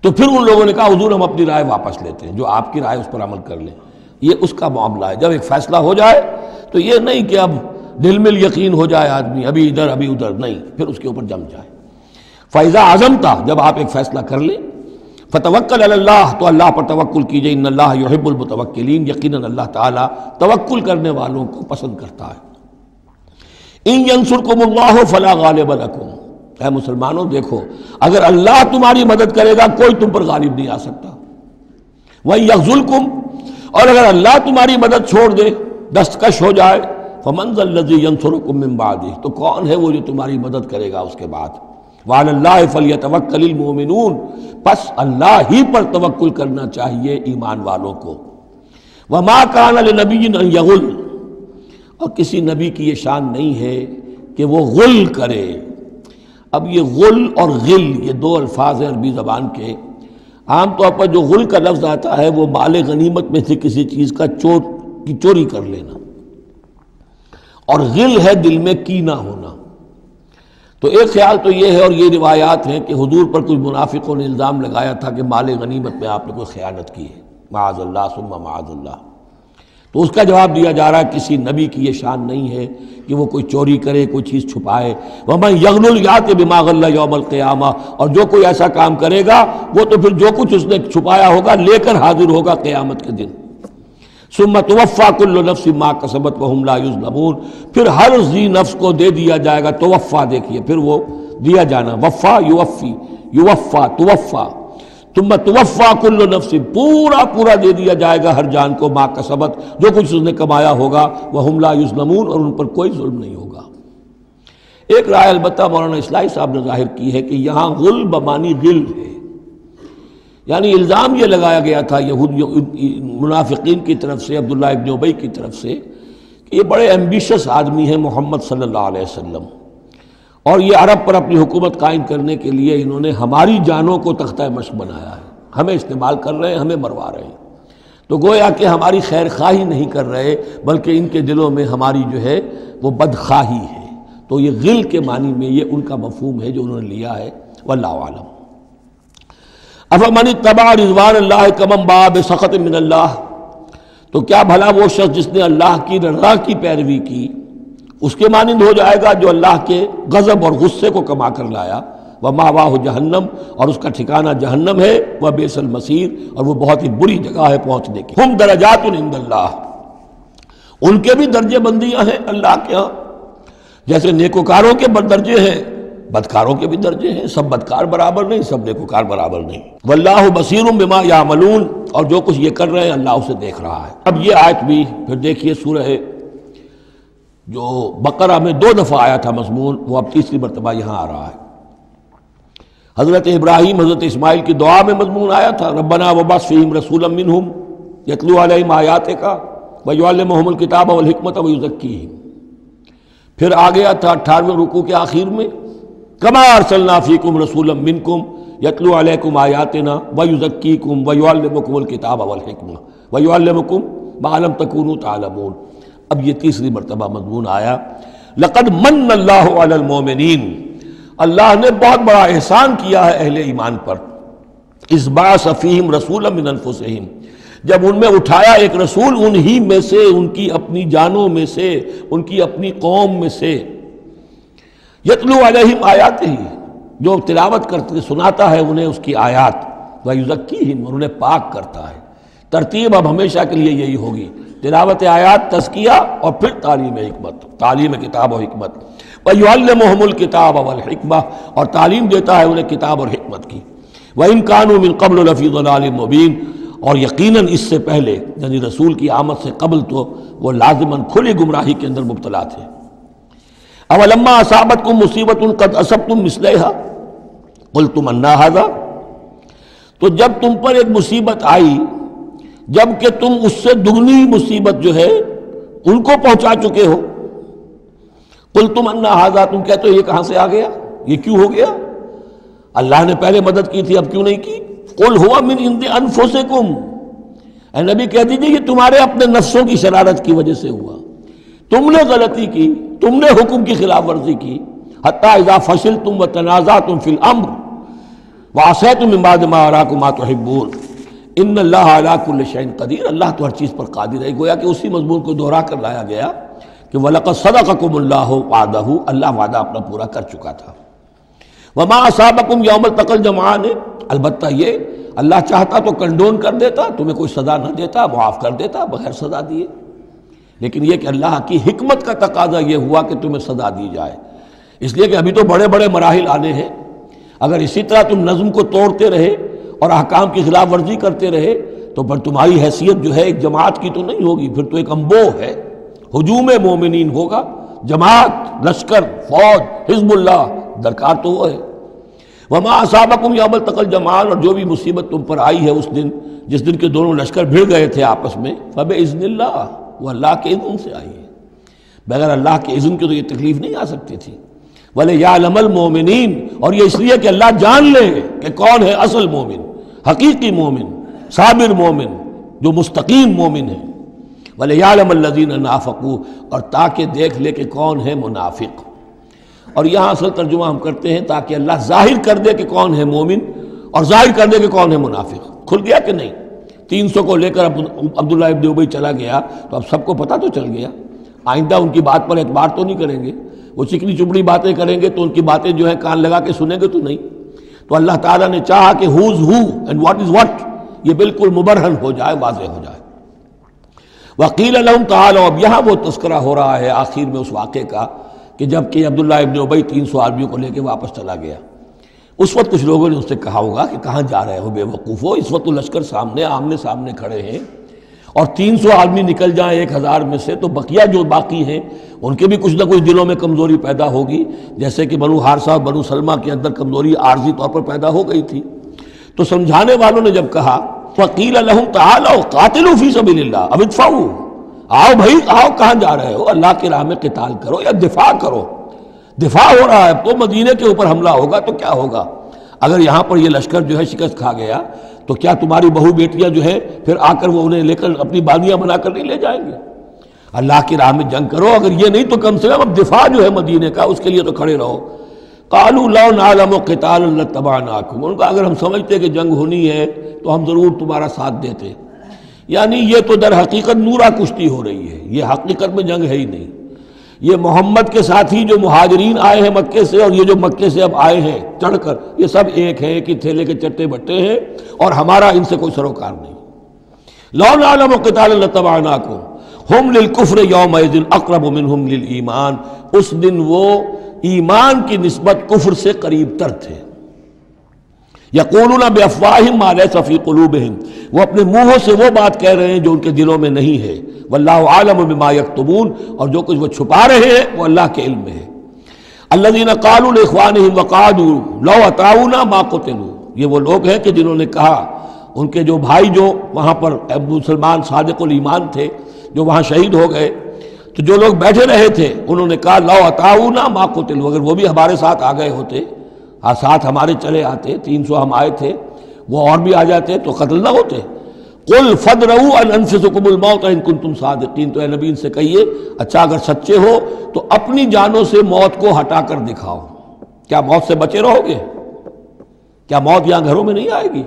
تو پھر ان لوگوں نے کہا حضور ہم اپنی رائے واپس لیتے ہیں، جو آپ کی رائے اس پر عمل کر لیں۔ یہ اس کا معاملہ ہے، جب ایک فیصلہ ہو جائے تو یہ نہیں کہ اب دل میں یقین ہو جائے آدمی، ابھی ادھر ابھی ادھر، نہیں، پھر اس کے اوپر جم جائے۔ فَإِذَا عَزَمْتَ، جب آپ ایک فیصلہ کر لیں، فَتَوَكَّلْ عَلَى اللَّهِ، تو اللہ پر توکل کیجئے، ان اللہ یحب المتوکلین، یقیناً اللہ تعالیٰ توکل کرنے والوں کو پسند کرتا ہے۔ ان ینصرکم اللہ فلا غالب لکم، اے مسلمانوں دیکھو، اگر اللہ تمہاری مدد کرے گا کوئی تم پر غالب نہیں آ سکتا۔ وَإِن یخذلکم، اور اگر اللہ تمہاری مدد چھوڑ دے، دستکش ہو جائے، فَمَنْ ذَا الَّذِي يَنصُرُكُم مِّن بَعْدِهِ، تو کون ہے وہ جو تمہاری مدد کرے گا اس کے بعد۔ وَعَلَى اللَّهِ فَلْيَتَوَكَّلِ الْمُؤْمِنُونَ، پس اللہ ہی پر توکل کرنا چاہیے ایمان والوں کو۔ وَمَا كَانَ لِنَبِيٍّ أَن يَغُلَّ، اور کسی نبی کی یہ شان نہیں ہے کہ وہ غل کرے۔ اب یہ غل اور غل یہ دو الفاظ ہیں عربی زبان کے۔ عام طور پر جو غل کا لفظ آتا ہے وہ مال غنیمت میں سے کسی چیز کا چوری کر لینا، اور غل ہے دل میں کینہ ہونا۔ تو ایک خیال تو یہ ہے، اور یہ روایات ہیں کہ حضور پر کچھ منافقوں نے الزام لگایا تھا کہ مال غنیمت میں آپ نے کوئی خیانت کی ہے، معاذ اللہ ثم معاذ اللہ۔ تو اس کا جواب دیا جا رہا ہے کسی نبی کی یہ شان نہیں ہے کہ وہ کوئی چوری کرے، کوئی چیز چھپائے۔ وَمَن يَغْلُلْ يَأْتِ بِمَا غَلَّ يَوْمَ الْقِيَامَةِ، اور جو کوئی ایسا کام کرے گا وہ تو پھر جو کچھ اس نے چھپایا ہوگا لے کر حاضر ہوگا قیامت کے دن۔ ثُمَّ تُوَفَّى كُلُّ نَفْسٍ مَا كَسَبَتْ وَهُمْ لَا يُظْلَمُونَ، پھر ہر ذی نفس کو دے دیا جائے گا۔ توفا دیکھیے، پھر وہ دیا جانا، وفا یوفی، یوفا توفا، ثم توفا کل نفس، پورا دے دیا جائے گا ہر جان کو، ما کسبت، جو کچھ اس نے کمایا ہوگا، وہم لا یظلمون، اور ان پر کوئی ظلم نہیں ہوگا۔ ایک رائے البتہ مولانا اصلاحی صاحب نے ظاہر کی ہے کہ یہاں غل بمانی غل ہے، یعنی الزام یہ لگایا گیا تھا منافقین کی طرف سے، عبداللہ ابن ابی کی طرف سے، کہ یہ بڑے ایمبیشس آدمی ہیں محمد صلی اللہ علیہ وسلم، اور یہ عرب پر اپنی حکومت قائم کرنے کے لیے انہوں نے ہماری جانوں کو تختہ مشق بنایا ہے، ہمیں استعمال کر رہے ہیں، ہمیں مروا رہے ہیں۔ تو گویا کہ ہماری خیر خواہی نہیں کر رہے بلکہ ان کے دلوں میں ہماری جو ہے وہ بدخواہی ہے۔ تو یہ غل کے معنی میں یہ ان کا مفہوم ہے جو انہوں نے لیا ہے، واللہ اعلم۔ افمن اتبع رضوان اللہ کمن باء بسخط من اللہ، تو کیا بھلا وہ شخص جس نے اللہ کی رضا کی پیروی کی اس کے مانند ہو جائے گا جو اللہ کے غضب اور غصے کو کما کر لایا۔ ومأواہ جہنم، اور اس کا ٹھکانہ جہنم ہے، وبئس المصیر، اور وہ بہت ہی بری جگہ ہے پہنچنے کی۔ ہم درجات عند اللہ، ان کے بھی درجے بندیاں ہیں اللہ کے ہاں، جیسے نیکوکاروں کے درجے ہیں بدکاروں کے بھی درجے ہیں، سب بدکار برابر نہیں، سب نیکوکار برابر نہیں۔ واللہ بصیر بما یعملون، اور جو کچھ یہ کر رہے ہیں اللہ اسے دیکھ رہا ہے۔ اب یہ آیت بھی پھر دیکھیے، سورہ جو بقرہ میں 2 دفعہ آیا تھا مضمون، وہ اب تیسری مرتبہ یہاں آ رہا ہے۔ حضرت ابراہیم حضرت اسماعیل کی دعا میں مضمون آیا تھا، ربنا وبعث فیہم رسولا منہم یتلو علیہم آیاتک ویعلمہم الکتاب والحکمۃ ویزکیہم۔ پھر آ گیا تھا 18ویں رکوع کے آخر میں، کما ارسلنا فیکم رسولا منکم یتلو علیکم آیاتنا ویزکیکم ویعلمکم الکتاب والحکمہ ویعلمکم ما لم تکونوا تعلمون۔ اب یہ تیسری مرتبہ مضمون آیا، لقد من اللہ علی المؤمنین، اللہ نے بہت بڑا احسان کیا ہے اہل ایمان پر، اذ بعث فیہم رسولا من انفسہم، جب ان میں اٹھایا ایک رسول انہی میں سے، ان کی اپنی جانوں میں سے، ان کی اپنی قوم میں سے، یتلو علیہم آیاتہ، جو تلاوت کرتے سناتا ہے انہیں اس کی آیات، ویزکیہم، اور انہیں پاک کرتا ہے۔ ترتیب اب ہمیشہ کے لیے یہی ہوگی، تلاوت آیات، تزکیہ، اور پھر تعلیم حکمت، تعلیم کتاب و حکمت۔ وَيُعَلِّمُهُمُ الْكِتَابَ وَالْحِكْمَةَ، اور تعلیم دیتا ہے انہیں کتاب اور حکمت کی. وَإِنْ كَانُوا مِنْ قَبْلُ لَفِي ضَلَالٍ مُبِينٍ، اور یقیناً اس سے پہلے یعنی رسول کی آمد سے قبل تو وہ لازماً کھلی گمراہی کے اندر مبتلا تھے. اولما اصابتکم مصیبۃ قد اصبتم مثلها قلتم انا ھذا، تو جب تم پر ایک مصیبت آئی جب کہ تم اس سے دگنی مصیبت جو ہے ان کو پہنچا چکے ہو، قلتم انا ھذا، تم کہتے ہو یہ کہاں سے آ گیا، یہ کیوں ہو گیا، اللہ نے پہلے مدد کی تھی اب کیوں نہیں کی. قل ہوا من عند انفسکم، اے نبی کہہ دیجئے یہ تمہارے اپنے نفسوں کی شرارت کی وجہ سے ہوا، تم نے غلطی کی، تم نے حکم کی خلاف ورزی کی. حتی اذا فشلتم وتنازعتم فی الامر وعصیتم من بعد ما اراکم ما تحبون ان اللہ علی کل شیء قدیر، اللہ تو ہر چیز پر قادر ہے. گویا کہ اسی مضمون کو دوہرا کر لایا گیا کہ وَلَقَدْ صَدَقَكُمُ اللَّهُ وَعْدَهُ، اللہ وعدہ اپنا پورا کر چکا تھا. وَمَا أَصَابَكُمْ يَوْمَ الْتَقَى الْجَمْعَانِ، البتہ یہ اللہ چاہتا تو کنڈون کر دیتا، تمہیں کوئی سزا نہ دیتا، معاف کر دیتا بغیر سزا دیے، لیکن یہ کہ اللہ کی حکمت کا تقاضا یہ ہوا کہ تمہیں سزا دی جائے، اس لیے کہ ابھی تو بڑے بڑے مراحل آنے ہیں. اگر اسی طرح تم نظم کو توڑتے رہے اور احکام کی خلاف ورزی کرتے رہے تو پھر تمہاری حیثیت جو ہے ایک جماعت کی تو نہیں ہوگی، پھر تو ایک انبوہ ہے. ہجوم مومنین ہوگا، جماعت، لشکر، فوج، حزب اللہ درکار تو وہ ہے. وما اصابکم یوم التقى الجمعان، اور جو بھی مصیبت تم پر آئی ہے اس دن جس دن کے دونوں لشکر بھڑ گئے تھے آپس میں، فباذن اللہ، وہ اللہ کے اذن سے آئی ہے، بغیر اللہ کے اذن کے تو یہ تکلیف نہیں آ سکتی تھی. وَلِيَعْلَمَ الْمُؤْمِنِينَ، اور یہ اس لیے کہ اللہ جان لے کہ کون ہے اصل مومن، حقیقی مومن، صابر مومن، جو مستقیم مومن ہے. وَلِيَعْلَمَ الَّذِينَ نَافَقُوا، اور تاکہ دیکھ لے کہ کون ہے منافق. اور یہاں اصل ترجمہ ہم کرتے ہیں تاکہ اللہ ظاہر کر دے کہ کون ہے مومن اور ظاہر کر دے کہ کون ہے منافق. کھل گیا کہ نہیں؟ 300 کو لے کر عبداللہ ابن ابی چلا گیا تو اب سب کو پتہ تو چل گیا، آئندہ ان کی بات پر اعتبار تو نہیں کریں گے، وہ چکنی چپڑی باتیں کریں گے تو ان کی باتیں جو ہیں کان لگا کے سنیں گے تو نہیں. تو اللہ تعالیٰ نے چاہا کہ who's who and what is what یہ بالکل مبرہن ہو جائے، واضح ہو جائے. وقیل لہم تعالوا، اب یہاں وہ تذکرہ ہو رہا ہے آخر میں اس واقعے کا کہ جب کہ عبداللہ ابن ابی 300 آدمیوں کو لے کے واپس چلا گیا. اس وقت کچھ لوگوں نے اس سے کہا ہوگا کہ کہاں جا رہے ہو بے وقوفو، اس وقت تو لشکر سامنے آمنے سامنے کھڑے ہیں اور 300 آدمی نکل جائیں 1000 میں سے تو بقیہ جو باقی ہیں ان کے بھی کچھ نہ کچھ دلوں میں کمزوری پیدا ہوگی، جیسے کہ بنو حارثہ اور بنو سلمہ کے اندر کمزوری عارضی طور پر پیدا ہو گئی تھی. تو سمجھانے والوں نے جب کہا وقیل لہم تعالوا قاتلوا فی سبیل اللہ اب ادفعوا، آؤ بھائی آؤ، کہاں جا رہے ہو، اللہ کی راہ میں قتال کرو یا دفاع کرو. دفاع ہو رہا ہے، اب تو مدینے کے اوپر حملہ ہوگا تو کیا ہوگا، اگر یہاں پر یہ لشکر جو ہے شکست کھا گیا تو کیا تمہاری بہو بیٹیاں جو ہے پھر آ کر وہ انہیں لے کر اپنی باندیاں بنا کر نہیں لے جائیں گے. اللہ کی راہ میں جنگ کرو، اگر یہ نہیں تو کم سے کم اب دفاع جو ہے مدینے کا اس کے لیے تو کھڑے رہو. قالوا لو نعلم قتالا لاتبعناکم، ان کا اگر ہم سمجھتے کہ جنگ ہونی ہے تو ہم ضرور تمہارا ساتھ دیتے. یعنی یہ تو در حقیقت نورا کشتی ہو رہی ہے، یہ حقیقت میں جنگ ہے ہی نہیں. یہ محمد کے ساتھی جو مہاجرین آئے ہیں مکے سے اور یہ جو مکے سے اب آئے ہیں چڑھ کر، یہ سب ایک ہیں کہ تھیلے کے چٹے بٹے ہیں اور ہمارا ان سے کوئی سروکار نہیں. لو نعلم قتالا لاتبعناکم ہم للکفر یومئذ اقرب منہم للایمان، اس دن وہ ایمان کی نسبت کفر سے قریب تر تھے. یقولون بافواہہم ما لیس فی قلوبہم، وہ اپنے منہوں سے وہ بات کہہ رہے ہیں جو ان کے دلوں میں نہیں ہے. واللہ عالم بما یکتمون، اور جو کچھ وہ چھپا رہے ہیں وہ اللہ کے علم میں ہے. الذین قالوا لاخوانہم وقعدوا لو اطاعونا ما قتلوا، یہ وہ لوگ ہیں کہ جنہوں نے کہا، ان کے جو بھائی جو وہاں پر ابو سلمان صادق الایمان تھے جو وہاں شہید ہو گئے، تو جو لوگ بیٹھے رہے تھے انہوں نے کہا لو اطاعونا ما قتلوا، اگر وہ بھی ہمارے ساتھ آ گئے ہوتے، ساتھ ہمارے چلے آتے، 300 ہم آئے تھے، وہ اور بھی آ جاتے تو قتل نہ ہوتے. قل فادرؤوا عن انفسکم الموت ان کنتم صادقین، تو اے نبی ان سے کہیے اچھا اگر سچے ہو تو اپنی جانوں سے موت کو ہٹا کر دکھاؤ. کیا موت سے بچے رہو گے؟ کیا موت یہاں گھروں میں نہیں آئے گی؟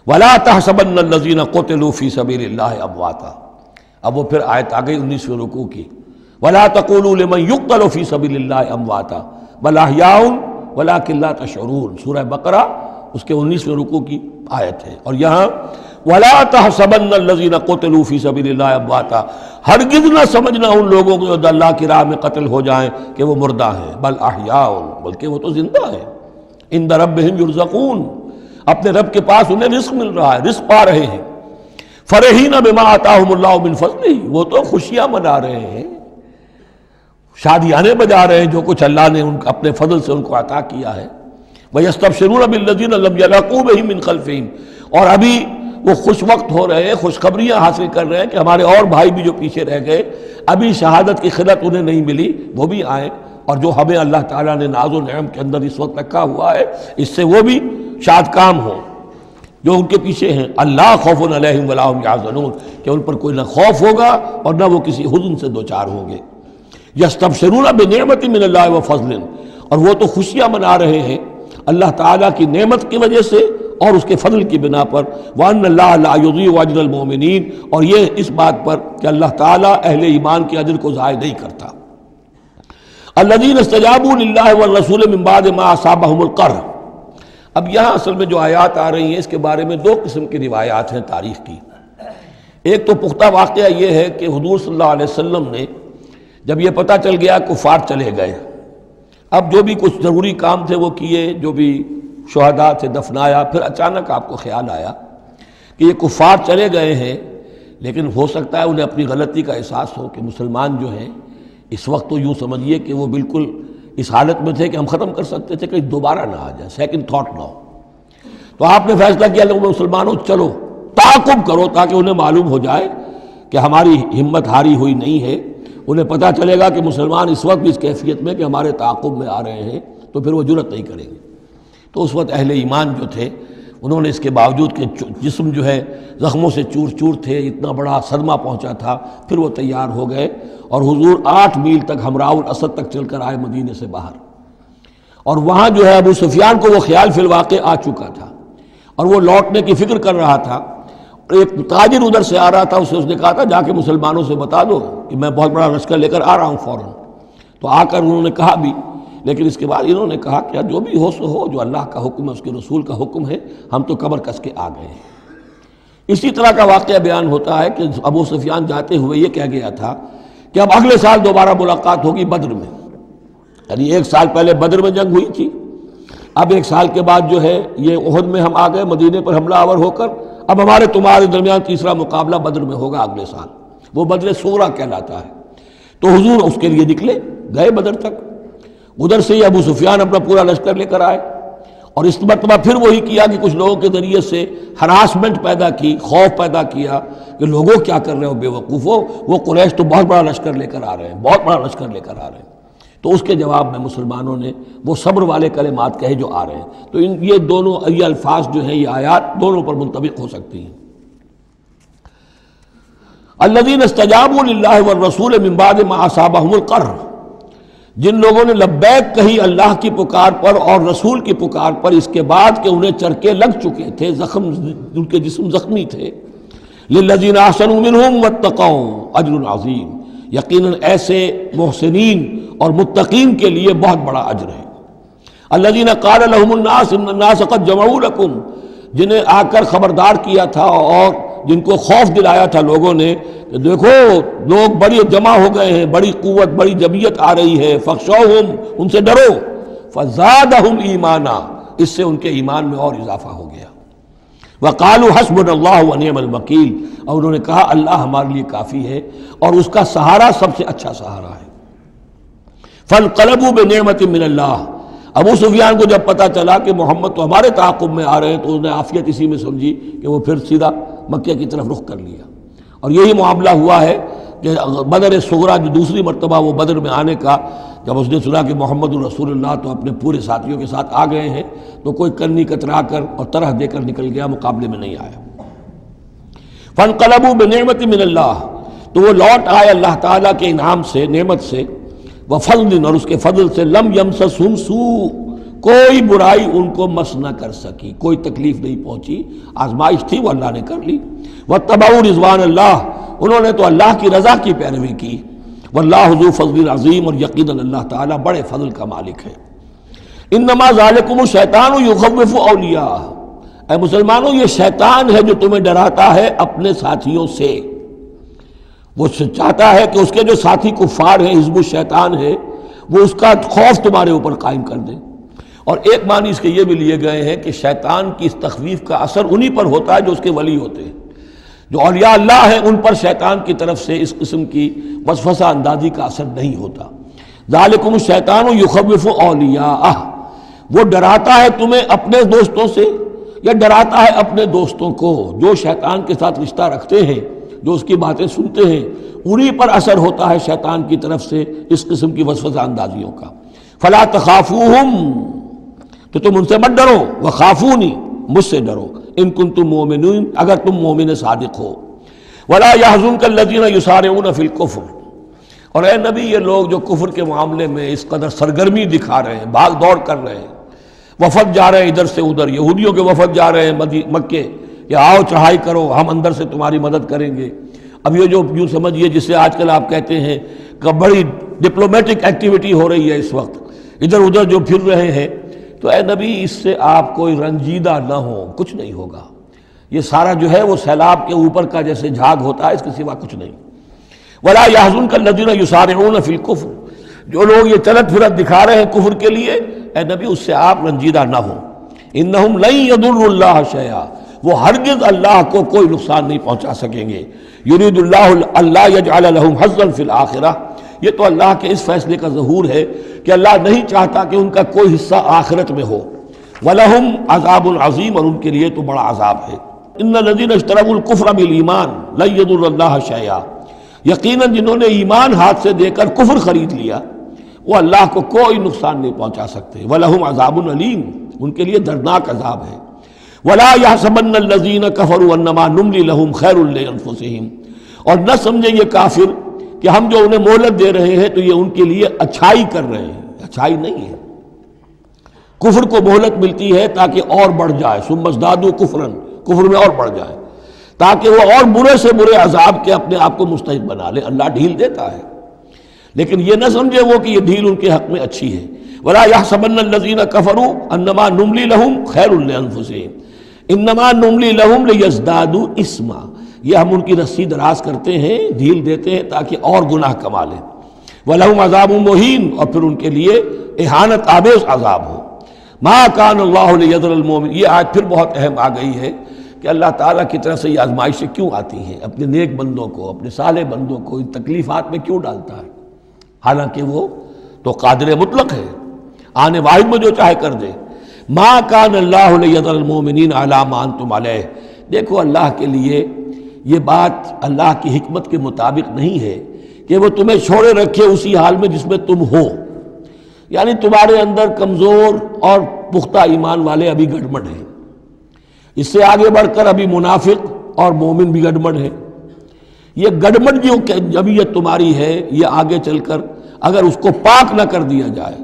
ولا تحسبن الذین قتلوا فی سبیل اللہ امواتا، اب وہ پھر آیت آ گئی 19ویں رکوع کی، ولا تقولوا لمن یقتل فی سبیل اللہ امواتا بل احیاء ولکن لا تشعرون، سورہ بقرہ اس کے 19ویں رکوع کی آیت ہے. اور یہاں وَلَا تَحْسَبَنَّ الَّذِينَ قُتِلُوا فِي سَبِيلِ اللَّهِ أَمْوَاتًا، ہرگز نہ سمجھنا ان لوگوں کو جو اللہ کی راہ میں قتل ہو جائیں کہ وہ مردہ ہیں، بل احیاء، بلکہ وہ تو زندہ ہیں، عند ربہم یرزقون، اپنے رب کے پاس انہیں رزق مل رہا ہے، رزق پا رہے ہیں، فرحین بما آتاہم اللہ من فضلہ، وہ تو خوشیاں منا رہے ہیں، شادیانے بجا رہے ہیں جو کچھ اللہ نے اپنے فضل سے ان کو عطا کیا ہے، وَيَسْتَبْشِرُونَ بِالَّذِينَ لَمْ يَلْحَقُوا بِهِم مِّن خَلْفِهِمْ، اور ابھی وہ خوش وقت ہو رہے ہیں، خوشخبریاں حاصل کر رہے ہیں کہ ہمارے اور بھائی بھی جو پیچھے رہ گئے، ابھی شہادت کی خلت انہیں نہیں ملی، وہ بھی آئیں، اور جو ہمیں اللہ تعالیٰ نے ناز و نعم کے اندر اس وقت رکھا ہوا ہے اس سے وہ بھی شاد کام ہوں جو ان کے پیچھے ہیں۔ اللہ خوف علیہم ولا هم یحزنون، کہ ان پر کوئی نہ خوف ہوگا اور نہ وہ کسی حزن سے دوچار ہوں گے۔ یستبشرون بنعمت من اللہ وفضل، اور وہ تو خوشیاں منا رہے ہیں اللہ تعالیٰ کی نعمت کی وجہ سے اور اس کے فضل کی بنا پر، وَأَنَّ اللَّهَ لَا يُضِيعُ أَجْرَ الْمُؤْمِنِينَ، اور یہ اس بات پر کہ اللہ تعالیٰ اہل ایمان کے اجر کو ضائع نہیں کرتا۔ الَّذِينَ اسْتَجَابُوا لِلَّهِ وَالرَّسُولِ مِن بَعْدِ مَا أَصَابَهُمُ الْقَرْحُ۔ اب یہاں اصل میں جو آیات آ رہی ہیں اس کے بارے میں دو قسم کی روایات ہیں تاریخ کی۔ ایک تو پختہ واقعہ یہ ہے کہ حضور صلی اللہ علیہ وسلم نے جب یہ پتہ چل گیا کفار چلے گئے، اب جو بھی کچھ ضروری کام تھے وہ کیے، جو بھی شہداء تھے دفنایا، پھر اچانک آپ کو خیال آیا کہ یہ کفار چلے گئے ہیں، لیکن ہو سکتا ہے انہیں اپنی غلطی کا احساس ہو کہ مسلمان جو ہیں اس وقت تو یوں سمجھیے کہ وہ بالکل اس حالت میں تھے کہ ہم ختم کر سکتے تھے کہ دوبارہ نہ آ جائے، سیکنڈ تھاٹ نہ ہو۔ تو آپ نے فیصلہ کیا لوگوں مسلمانوں چلو تعاقب کرو تاکہ انہیں معلوم ہو جائے کہ ہماری ہمت ہاری ہوئی نہیں ہے، انہیں پتہ چلے گا کہ مسلمان اس وقت بھی اس کیفیت میں کہ ہمارے تعاقب میں آ رہے ہیں، تو پھر وہ جرأت نہیں کریں گے۔ تو اس وقت اہل ایمان جو تھے انہوں نے اس کے باوجود کہ جسم جو ہے زخموں سے چور چور تھے، اتنا بڑا صدمہ پہنچا تھا، پھر وہ تیار ہو گئے اور حضور 8 میل تک ہمراہ الاسد تک چل کر آئے مدینے سے باہر، اور وہاں جو ہے ابو سفیان کو وہ خیال فی الواقع آ چکا تھا اور وہ لوٹنے کی فکر کر رہا تھا۔ ایک تاجر ادھر سے آ رہا تھا، اس نے کہا تھا جا کے مسلمانوں سے بتا دو کہ میں بہت بڑا لشکر لے کر آ رہا ہوں فوراً۔ تو آ کر انہوں نے کہا بھی، لیکن اس کے بعد انہوں نے کہا کہ جو بھی ہو سو ہو، جو اللہ کا حکم ہے اس کے رسول کا حکم ہے، ہم تو کمر کس کے آ گئے ہیں۔ اسی طرح کا واقعہ بیان ہوتا ہے کہ ابو سفیان جاتے ہوئے یہ کہہ گیا تھا کہ اب اگلے سال دوبارہ ملاقات ہوگی بدر میں، یعنی 1 سال پہلے بدر میں جنگ ہوئی تھی، اب 1 سال کے بعد جو ہے یہ احد میں ہم آ گئے مدینے پر حملہ آور ہو کر، اب ہمارے تمہارے درمیان تیسرا مقابلہ بدر میں ہوگا اگلے سال، وہ بدر صغریٰ کہلاتا ہے۔ تو حضور اس کے لیے نکلے، گئے بدر تک، ادھر سے ہی ابو سفیان اپنا پورا لشکر لے کر آئے، اور اس مرتبہ پھر وہی کیا کہ کچھ لوگوں کے ذریعے سے ہراسمنٹ پیدا کی، خوف پیدا کیا کہ لوگوں کیا کر رہے ہو بے وقوفو، وہ قریش تو بہت بڑا لشکر لے کر آ رہے ہیں، بہت بڑا لشکر لے کر آ رہے ہیں۔ تو اس کے جواب میں مسلمانوں نے وہ صبر والے کلمات کہے جو آ رہے ہیں۔ تو یہ دونوں یہ الفاظ جو ہیں، یہ آیات دونوں پر منطبق ہو سکتی ہیں۔ الذین استجابوا للہ والرسول من بعد ما اصابہم القرح، جن لوگوں نے لبیک کہی اللہ کی پکار پر اور رسول کی پکار پر اس کے بعد کہ انہیں چرکے لگ چکے تھے، زخم ان کے جسم زخمی تھے، للذین احسنوا منہم واتقوا اجر عظیم، یقیناً ایسے محسنین اور متقین کے لیے بہت بڑا اجر ہے۔ الذین قال لهم الناس ان الناس قد جمعوا لكم، جنہیں آ کر خبردار کیا تھا اور جن کو خوف دلایا تھا لوگوں نے کہ دیکھو لوگ بڑی جمع ہو گئے ہیں، بڑی قوت بڑی جمعیت آ رہی ہے، فخشوہم، ان سے ڈرو، فزادہم ایمانا، اس سے ان کے ایمان میں اور اضافہ ہو گیا۔ وقالوا حسبنا اللہ ونعم الوکیل، اور انہوں نے کہا اللہ ہمارے لیے کافی ہے اور اس کا سہارا سب سے اچھا سہارا ہے۔ فانقلبوا بنعمت من اللہ، ابو سفیان کو جب پتہ چلا کہ محمد تو ہمارے تعاقب میں آ رہے ہیں تو انہوں نے عافیت اسی میں سمجھی کہ وہ پھر سیدھا مکہ کی طرف رخ کر لیا، اور یہی معاملہ ہوا ہے کہ بدر صغریٰ جو دوسری مرتبہ وہ بدر میں آنے کا، جب اس نے سنا کہ محمد الرسول اللہ تو اپنے پورے ساتھیوں کے ساتھ آ گئے ہیں، تو کوئی کنی کترا کر اور طرح دے کر نکل گیا، مقابلے میں نہیں آیا۔ فانقلبوا بنعمت من اللہ، تو وہ لوٹ آئے اللہ تعالیٰ کے انعام سے، نعمت سے، وفضل، اور اس کے فضل سے، لم یمسسہم سوء، کوئی برائی ان کو مس نہ کر سکی، کوئی تکلیف نہیں پہنچی، آزمائش تھی وہ اللہ نے کر لی۔ واتبعوا رضوان اللہ، انہوں نے تو اللہ کی رضا کی پیروی کی، واللہ ذو فضل عظیم، اور یقیناً اللہ تعالیٰ بڑے فضل کا مالک ہے۔ انما ذالکم الشیطان یخوف اولیاءہ، اے مسلمانوں یہ شیطان ہے جو تمہیں ڈراتا ہے اپنے ساتھیوں سے، وہ چاہتا ہے کہ اس کے جو ساتھی کفار ہیں، حزب الشیطان ہے، وہ اس کا خوف تمہارے اوپر قائم کر دیں۔ اور ایک معنی اس کے یہ بھی لیے گئے ہیں کہ شیطان کی اس تخویف کا اثر انہی پر ہوتا ہے جو اس کے ولی ہوتے ہیں، جو اولیاء اللہ ہیں ان پر شیطان کی طرف سے اس قسم کی وسوسہ اندازی کا اثر نہیں ہوتا۔ ذالکم الشیطان یخوف اولیاءہ، وہ ڈراتا ہے تمہیں اپنے دوستوں سے، یا ڈراتا ہے اپنے دوستوں کو جو شیطان کے ساتھ رشتہ رکھتے ہیں، جو اس کی باتیں سنتے ہیں، انہی پر اثر ہوتا ہے شیطان کی طرف سے اس قسم کی وسوسہ اندازیوں کا۔ فلا تخافوہم، تو تم ان سے مت ڈرو، وخافونی، مجھ سے ڈرو، ان کنتم مؤمنین، اگر تم مومن صادق ہو۔ ولا يحزنک الذین یسارعون فی الکفر، اور اے نبی یہ لوگ جو کفر کے معاملے میں اس قدر سرگرمی دکھا رہے ہیں، بھاگ دوڑ کر رہے ہیں، وفد جا رہے ہیں ادھر سے ادھر، یہودیوں کے وفد جا رہے ہیں مکے کہ آؤ چڑھائی کرو، ہم اندر سے تمہاری مدد کریں گے۔ اب یہ جو یوں سمجھیے جسے آج کل آپ کہتے ہیں کہ بڑی ڈپلومیٹک ایکٹیویٹی ہو رہی ہے اس وقت، ادھر ادھر جو پھر رہے ہیں، تو اے نبی اس سے آپ کوئی رنجیدہ نہ ہو، کچھ نہیں ہوگا، یہ سارا جو ہے وہ سیلاب کے اوپر کا جیسے جھاگ ہوتا ہے، اس کے سوا کچھ نہیں۔ ولا يحزنک الذین یسارعون فی الکفر، جو لوگ یہ چلت پھرت دکھا رہے ہیں کفر کے لیے، اے نبی اس سے آپ رنجیدہ نہ ہوں۔ انہم لن یضروا اللہ شیئا، وہ ہرگز اللہ کو کوئی نقصان نہیں پہنچا سکیں گے۔ یرید اللہ اللہ یجعل لہم حظا فی الآخرہ، یہ تو اللہ کے اس فیصلے کا ظہور ہے کہ اللہ نہیں چاہتا کہ ان کا کوئی حصہ آخرت میں ہو۔ وَلَهُمْ عَذَابٌ عَظِيمٌ، اور ان کے لیے تو بڑا عذاب ہے۔ إِنَّ الَّذِينَ اشْتَرَوُا الْكُفْرَ بِالْإِيمَانِ لَن يَضُرَّ اللَّهَ شَيْئًا، یقیناً جنہوں نے ایمان ہاتھ سے دے کر کفر خرید لیا وہ اللہ کو کوئی نقصان نہیں پہنچا سکتے۔ وَلَهُمْ عَذَابٌ أَلِيمٌ، ان کے لیے دردناک عذاب ہے۔ وَلَا يَحْسَبَنَّ الَّذِينَ كَفَرُوا أَنَّمَا نُمْلِي لَهُمْ خَيْرٌ لِأَنفُسِهِمْ، اور نہ سمجھے یہ کافر کہ ہم جو انہیں مہلت دے رہے ہیں تو یہ ان کے لیے اچھائی کر رہے ہیں، اچھائی نہیں ہے۔ کفر کو مہلت ملتی ہے تاکہ اور بڑھ جائے، ثم ازدادوا کفرا، کفر میں اور بڑھ جائے، تاکہ وہ اور برے سے برے عذاب کے اپنے آپ کو مستحق بنا لے۔ اللہ ڈھیل دیتا ہے، لیکن یہ نہ سمجھے وہ کہ یہ ڈھیل ان کے حق میں اچھی ہے۔ ولا يحسبن الذين كفروا انما نملي لهم خير لانفسهم انما نملي لهم ليزدادوا اثما، یہ ہم ان کی رسی دراز کرتے ہیں، ڈھیل دیتے ہیں تاکہ اور گناہ کما لیں۔ وَلَهُمْ عَذَابٌ مُّهِينٌ، اور پھر ان کے لیے اہانت آمیز عذاب ہو۔ مَا كَانَ اللَّهُ لِيَذَرَ الْمُؤْمِنِينَ، یہ آیت پھر بہت اہم آ گئی ہے کہ اللہ تعالیٰ کی طرف سے یہ آزمائشیں کیوں آتی ہیں، اپنے نیک بندوں کو، اپنے صالح بندوں کو ان تکلیفات میں کیوں ڈالتا ہے، حالانکہ وہ تو قادر مطلق ہے، آنے واحد میں جو چاہے کر دے۔ مَا كَانَ اللَّهُ لِيَذَرَ الْمُؤْمِنِينَ عَلَىٰ مَا أَنْتُمْ عَلَيْهِ، دیکھو اللہ کے لیے یہ بات اللہ کی حکمت کے مطابق نہیں ہے کہ وہ تمہیں چھوڑے رکھے اسی حال میں جس میں تم ہو، یعنی تمہارے اندر کمزور اور پختہ ایمان والے ابھی گڑبڑ ہیں، اس سے آگے بڑھ کر ابھی منافق اور مومن بھی گڑبڑ ہیں۔ یہ گڑبڑ جو جبیت تمہاری ہے، یہ آگے چل کر اگر اس کو پاک نہ کر دیا جائے،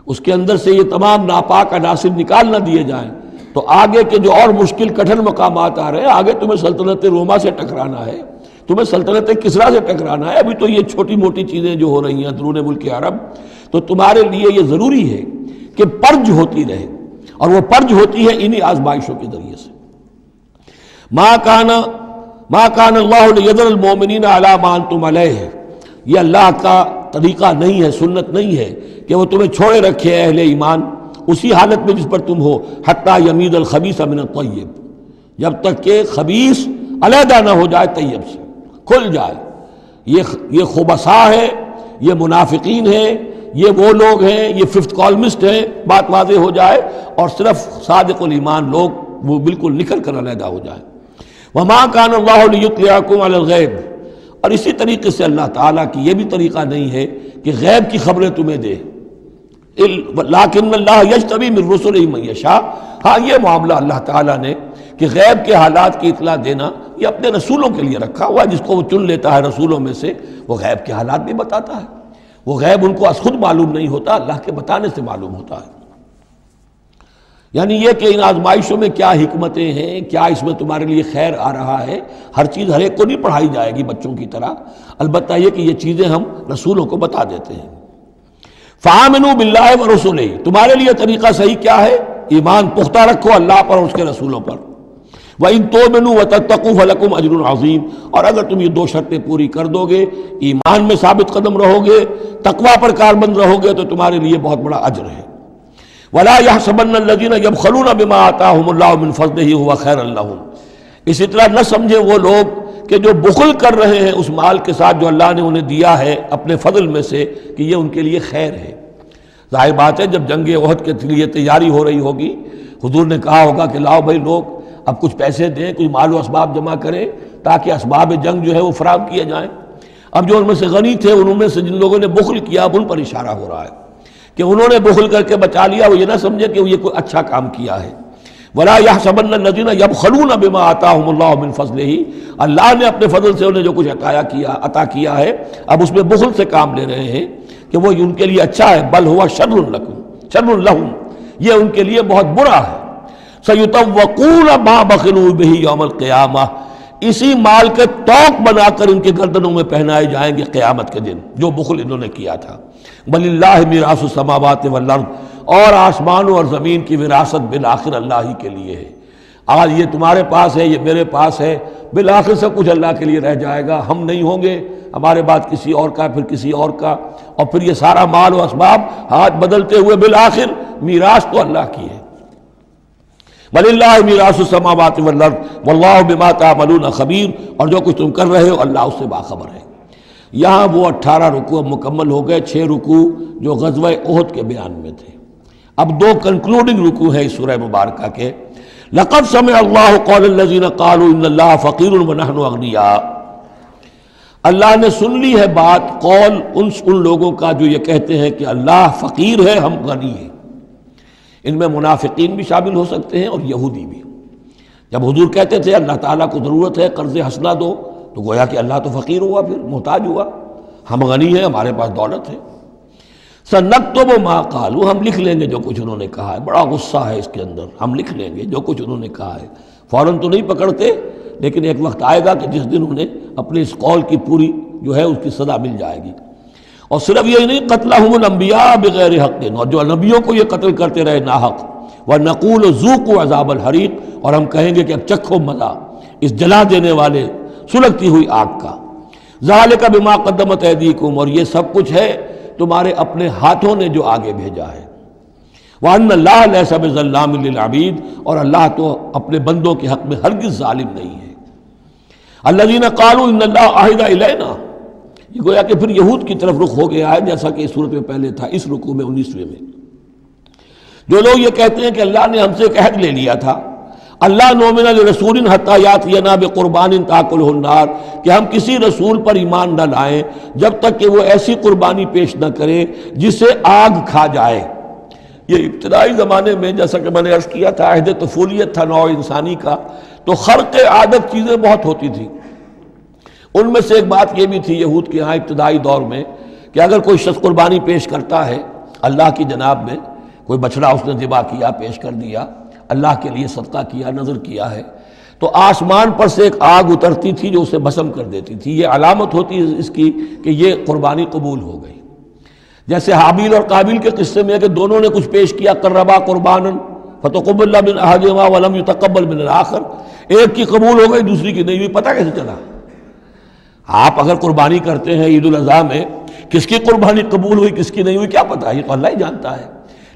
اس کے اندر سے یہ تمام ناپاک عناصر نکال نہ دیے جائیں، تو آگے کے جو اور مشکل کٹھن مقامات آ رہے ہیں، آگے تمہیں سلطنت روما سے ٹکرانا ہے، تمہیں سلطنت کسریٰ سے ٹکرانا ہے، ابھی تو یہ چھوٹی موٹی چیزیں جو ہو رہی ہیں درون ملک عرب، تو تمہارے لیے یہ ضروری ہے کہ پرج ہوتی رہے، اور وہ پرج ہوتی ہے انہی آزمائشوں کے ذریعے سے۔ ما کان اللہ لیذر المؤمنین علی ما انتم علیہ، یہ اللہ کا طریقہ نہیں ہے، سنت نہیں ہے کہ وہ تمہیں چھوڑے رکھے اہل ایمان اسی حالت میں جس پر تم ہو، حتی یمیز الخبیث من الطیب، جب تک کہ خبیث علیحدہ نہ ہو جائے طیب سے، کھل جائے۔ یہ خبثاء ہے، یہ منافقین ہیں، یہ وہ لوگ ہیں، یہ ففتھ کالمسٹ ہیں، بات واضح ہو جائے، اور صرف صادق الایمان لوگ وہ بالکل نکل کر علیحدہ ہو جائے۔ وما کان اللہ لیطلعکم علی الغیب، اور اسی طریقے سے اللہ تعالیٰ کی یہ بھی طریقہ نہیں ہے کہ غیب کی خبریں تمہیں دے، لیکن اللہ یجتبی من رسلہ من یشاء، ہاں یہ معاملہ اللہ تعالیٰ نے کہ غیب کے حالات کی اطلاع دینا یہ اپنے رسولوں کے لیے رکھا ہوا ہے، جس کو وہ چن لیتا ہے رسولوں میں سے وہ غیب کے حالات بھی بتاتا ہے۔ وہ غیب ان کو از خود معلوم نہیں ہوتا، اللہ کے بتانے سے معلوم ہوتا ہے۔ یعنی یہ کہ ان آزمائشوں میں کیا حکمتیں ہیں، کیا اس میں تمہارے لیے خیر آ رہا ہے، ہر چیز ہر ایک کو نہیں پڑھائی جائے گی بچوں کی طرح، البتہ یہ کہ یہ چیزیں ہم رسولوں کو بتا دیتے ہیں۔ فآمنوا باللہ ورسلہ، تمہارے لیے طریقہ صحیح کیا ہے؟ ایمان پختہ رکھو اللہ پر اور اس کے رسولوں پر. وَإِن تُؤْمِنُوا وَتَتَّقُوا فَلَكُمْ أَجْرٌ عَظِيمٌ، اور اگر تم یہ دو شرطیں پوری کر دو گے، ایمان میں ثابت قدم رہو گے، تقوی پر کاربند رہو گے، تو تمہارے لیے بہت بڑا اجر ہے. وَلَا يَحْسَبَنَّ الَّذِينَ يَبْخَلُونَ بِمَا آتَاهُمُ اللَّهُ مِنْ فَضْلِهِ هُوَ خَيْرًا لَّهُمْ، اسی طرح نہ سمجھے وہ لوگ کہ جو بخل کر رہے ہیں اس مال کے ساتھ جو اللہ نے انہیں دیا ہے اپنے فضل میں سے، کہ یہ ان کے لیے خیر ہے. ظاہر بات ہے جب جنگ احد کے لیے تیاری ہو رہی ہوگی، حضور نے کہا ہوگا کہ لاؤ بھائی لوگ اب کچھ پیسے دیں، کچھ مال و اسباب جمع کریں تاکہ اسباب جنگ جو ہے وہ فراہم کیے جائیں. اب جو ان میں سے غنی تھے، ان میں سے جن لوگوں نے بخل کیا، اب ان پر اشارہ ہو رہا ہے کہ انہوں نے بخل کر کے بچا لیا، وہ یہ نہ سمجھے کہ یہ کوئی اچھا کام کیا ہے. وَلَا يَحْسَبَنَّ الَّذِينَ يَبْخَلُونَ بِمَا آتَاهُمُ اللَّهُ مِنْ فَضْلِهِ، اللہ نے اپنے فضل سے انہیں جو کچھ عطا کیا ہے، اب اس میں بخل سے کام لے رہے ہیں کہ وہ ان کے لیے اچھا ہے. بل هو شر لهم، یہ ان کے لیے بہت برا ہے. سَيُطَوَّقُونَ مَا بَخِلُوا بِهِ يَوْمَ الْقِيَامَةِ، اسی مال کے توق بنا کر ان کے گردنوں میں پہنائے جائیں گے قیامت کے دن جو بخل انہوں نے کیا تھا. وَلِلَّهِ مِيرَاثُ السَّمَاوَاتِ وَالْأَرْضِ، اور آسمانوں اور زمین کی وراثت بالآخر اللہ ہی کے لیے ہے. آج یہ تمہارے پاس ہے، یہ میرے پاس ہے، بالآخر سب کچھ اللہ کے لیے رہ جائے گا. ہم نہیں ہوں گے، ہمارے بعد کسی اور کا، پھر کسی اور کا، اور پھر یہ سارا مال و اسباب ہاتھ بدلتے ہوئے بالآخر میراث تو اللہ کی ہے. وَلِلَّهِ مِيرَاثُ السَّمَاوَاتِ وَالْأَرْضِ وَاللَّهُ بِمَا تَعْمَلُونَ خَبِيرٌ، اور جو کچھ تم کر رہے ہو اللہ اس سے باخبر ہے. یہاں وہ 18 رکوع مکمل ہو گئے، 6 رکوع جو غزوہ احد کے بیان میں تھے. اب 2 کنکلوڈنگ رکوع ہے اس سورہ مبارکہ کے. لَقَدْ سَمِعَ اللَّهُ قَوْلَ الَّذِينَ قَالُوا إِنَّ اللَّهَ فَقِيرٌ وَنَحْنُ أَغْنِيَاءُ، اللہ نے سن لی ہے بات، قول ان لوگوں کا جو یہ کہتے ہیں کہ اللہ فقیر ہے، ہم غنی ہیں. ان میں منافقین بھی شامل ہو سکتے ہیں اور یہودی بھی. جب حضور کہتے تھے اللہ تعالیٰ کو ضرورت ہے قرض حسنہ دو، تو گویا کہ اللہ تو فقیر ہوا، پھر محتاج ہوا. ہم غنی ہیں، ہمارے پاس دولت ہے. سَنَكْتُبُ مَا قَالُوا، ہم لکھ لیں گے جو کچھ انہوں نے کہا ہے. بڑا غصہ ہے اس کے اندر. ہم لکھ لیں گے جو کچھ انہوں نے کہا ہے. فوراً تو نہیں پکڑتے، لیکن ایک وقت آئے گا کہ جس دن انہیں اپنے اس قول کی پوری جو ہے اس کی سزا مل جائے گی. اور صرف یہی نہیں، قتلہم الانبیاء بغیر حق، اور جو نبیوں کو یہ قتل کرتے رہے ناحق. وَنَقُولُ ذُوقُوا عَذَابَ الْحَرِيقِ، اور ہم کہیں گے کہ اب چکھو مزہ اس جلا دینے والے سلگتی ہوئی آگ کا. ذَلِكَ بِمَا قَدَّمَتْ أَيْدِيكُمْ، اور یہ سب کچھ ہے تمہارے اپنے ہاتھوں نے جو آگے بھیجا ہے. وَأَنَّ اللَّهَ لَيْسَ بِظَلَّامٍ لِّلْعَبِيدِ، اور اللہ تو اپنے بندوں کے حق میں ہرگز ظالم نہیں ہے. الَّذِينَ قَالُوا إِنَّ اللَّهَ عَهِدَ إِلَيْنَا، یہ گویا کہ پھر یہود کی طرف رخ ہو گیا ہے، جیسا کہ اس صورت میں پہلے تھا. اس رکوع میں 19ویں میں جو لوگ یہ کہتے ہیں کہ اللہ نے ہم سے ایک عہد لے لیا تھا، اللہ نؤمن لرسول حتی یاتینا بقربان تاکلہ النار، کہ ہم کسی رسول پر ایمان نہ لائیں جب تک کہ وہ ایسی قربانی پیش نہ کرے جسے آگ کھا جائے. یہ ابتدائی زمانے میں جیسا کہ میں نے عرض کیا تھا، عہد طفولیت تھا نوع انسانی کا، تو خرق عادت چیزیں بہت ہوتی تھی. ان میں سے ایک بات یہ بھی تھی یہود کے ہاں ابتدائی دور میں کہ اگر کوئی شخص قربانی پیش کرتا ہے اللہ کی جناب میں، کوئی بچڑا اس نے ذبح کیا، پیش کر دیا، اللہ کے لیے صدقہ کیا، نذر کیا ہے، تو آسمان پر سے ایک آگ اترتی تھی جو اسے بھسم کر دیتی تھی. یہ علامت ہوتی ہے اس کی کہ یہ قربانی قبول ہو گئی. جیسے حابیل اور قابیل کے قصے میں ہے کہ دونوں نے کچھ پیش کیا، قربا قربانا فتقبل من احدہما ولم یتقبل من الآخر، ایک کی قبول ہو گئی دوسری کی نہیں ہوئی. پتہ کیسے چلا؟ آپ اگر قربانی کرتے ہیں عید الاضحیٰ میں، کس کی قربانی قبول ہوئی کس کی نہیں ہوئی کیا پتہ، یہ تو اللہ ہی جانتا ہے.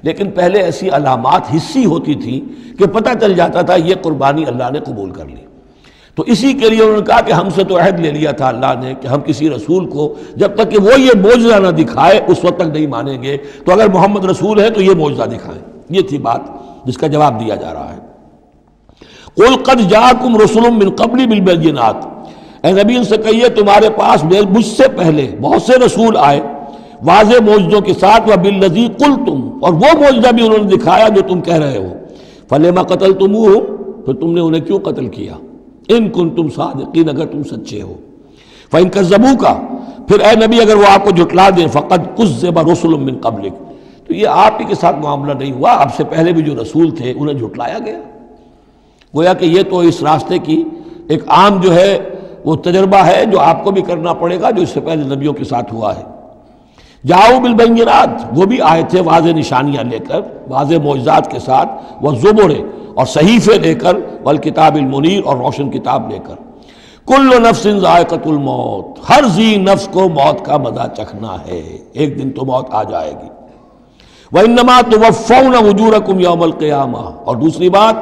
لیکن پہلے ایسی علامات حسی ہوتی تھی کہ پتہ چل جاتا تھا یہ قربانی اللہ نے قبول کر لی. تو اسی کے لیے انہوں نے کہا کہ ہم سے تو عہد لے لیا تھا اللہ نے کہ ہم کسی رسول کو جب تک کہ وہ یہ معجزہ نہ دکھائے اس وقت تک نہیں مانیں گے. تو اگر محمد رسول ہے تو یہ معجزہ دکھائیں. یہ تھی بات جس کا جواب دیا جا رہا ہے. قُلْ قَدْ جَاءَكُمْ رُسُلٌ مِّن قَبْلِي بِالْبَيِّنَاتِ، اے نبی ان سے کہیے تمہارے پاس مجھ سے پہلے بہت سے رسول آئے واضح معجزوں کے ساتھ، وَبِالَّذِي قُلْتُمْ، اور وہ معجزہ بھی انہوں نے دکھایا جو تم کہہ رہے ہو. فَلِمَ قَتَلْتُمُوهُمْ، پھر تم نے انہیں کیوں قتل کیا؟ ان کنتم صادقین، اگر تم سچے ہو. فَإِن كَذَّبُوكَ، پھر اے نبی اگر وہ آپ کو جھٹلا دیں، فَقَدْ كُذِّبَ رُسُلٌ مِّن قَبْلِكَ، تو یہ آپ ہی کے ساتھ معاملہ نہیں ہوا، آپ سے پہلے بھی جو رسول تھے انہیں جھٹلایا گیا. گویا کہ یہ تو اس راستے کی ایک عام جو ہے وہ تجربہ ہے جو آپ کو بھی کرنا پڑے گا جو اس سے پہلے نبیوں کے ساتھ ہوا ہے. جاؤ بالبینات، وہ بھی آئے تھے واضح نشانیاں لے کر، واضح معجزات کے ساتھ، والزبر، اور صحیفے لے کر، والکتاب المنیر، اور روشن کتاب لے کر۔ کل نفس ذائقۃ الموت، ہر ذی نفس کو موت کا مزہ چکھنا ہے، ایک دن تو موت آ جائے گی۔ وَإِنَّمَا تُوَفَّوْنَ أُجُورَكُمْ يَوْمَ الْقِيَامَةِ، اور دوسری بات،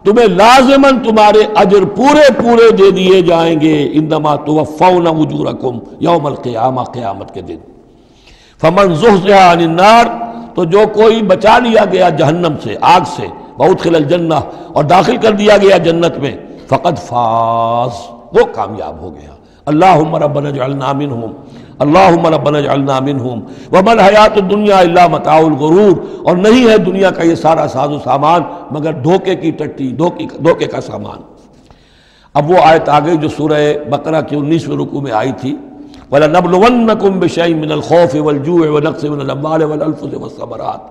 تمہیں لازماً تمہارے اجر پورے پورے دے دیے جائیں گے۔ انما توفون اجورکم یوم القیامہ، قیامت کے دن۔ فمن زحزح عن النار، تو جو کوئی بچا لیا گیا جہنم سے، آگ سے، وادخل الجنہ، اور داخل کر دیا گیا جنت میں، فقد فاز، وہ کامیاب ہو گیا۔ اللہم ربنا اجعلنا منہم، اللہم ربنا اجعلنا منہم، وما الحیات الدنیا الا متاع الغرور، اور نہیں ہے دنیا کا یہ سارا ساز و سامان مگر دھوکے کی ٹٹی، دھوکے کا سامان۔ اب وہ آیت آ گئی جو سورہ بقرہ کے 19ویں رکوع میں آئی تھی، وَلَنَبْلُوَنَّكُمْ بِشَيْءٍ مِّنَ الْخَوْفِ وَالْجُوعِ وَنَقْصٍ مِّنَ الْأَمْوَالِ وَالْأَنفُسِ وَالثَّمَرَاتِ،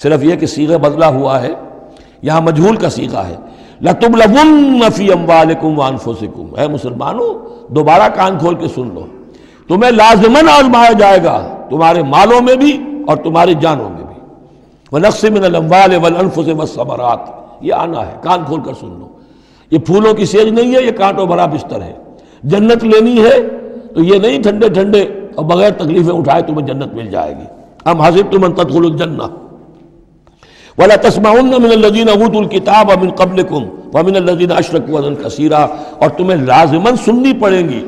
صرف یہ کہ صیغہ بدلا ہوا ہے، یہاں مجہول کا صیغہ ہے۔ لَتُبْلَوُنَّ فِي أَمْوَالِكُمْ وَأَنفُسِكُمْ، اے مسلمانوں دوبارہ کان کھول کے سن لو، تمہیں لازماً آزمایا جائے گا، تمہارے مالوں میں بھی اور تمہاری جانوں میں بھی۔ وَنَقْصٍ مِّنَ الْأَمْوَالِ وَالْأَنفُسِ وَالثَّمَرَاتِ، یہ آنا ہے، کان کھول کر سن لو۔ یہ پھولوں کی سیج نہیں ہے، یہ کانٹوں بھرا بستر ہے۔ جنت لینی ہے تو یہ نہیں ٹھنڈے ٹھنڈے اور بغیر تکلیفیں اٹھائے تمہیں جنت مل جائے گی۔ ام حسبتم ان تدخلوا الجنہ ولا تسمعن من الذین اوتوا الکتاب من قبلکم ومن الذین اشرکوا اذًا کثیرا، اور تمہیں لازماً سننی پڑیں گی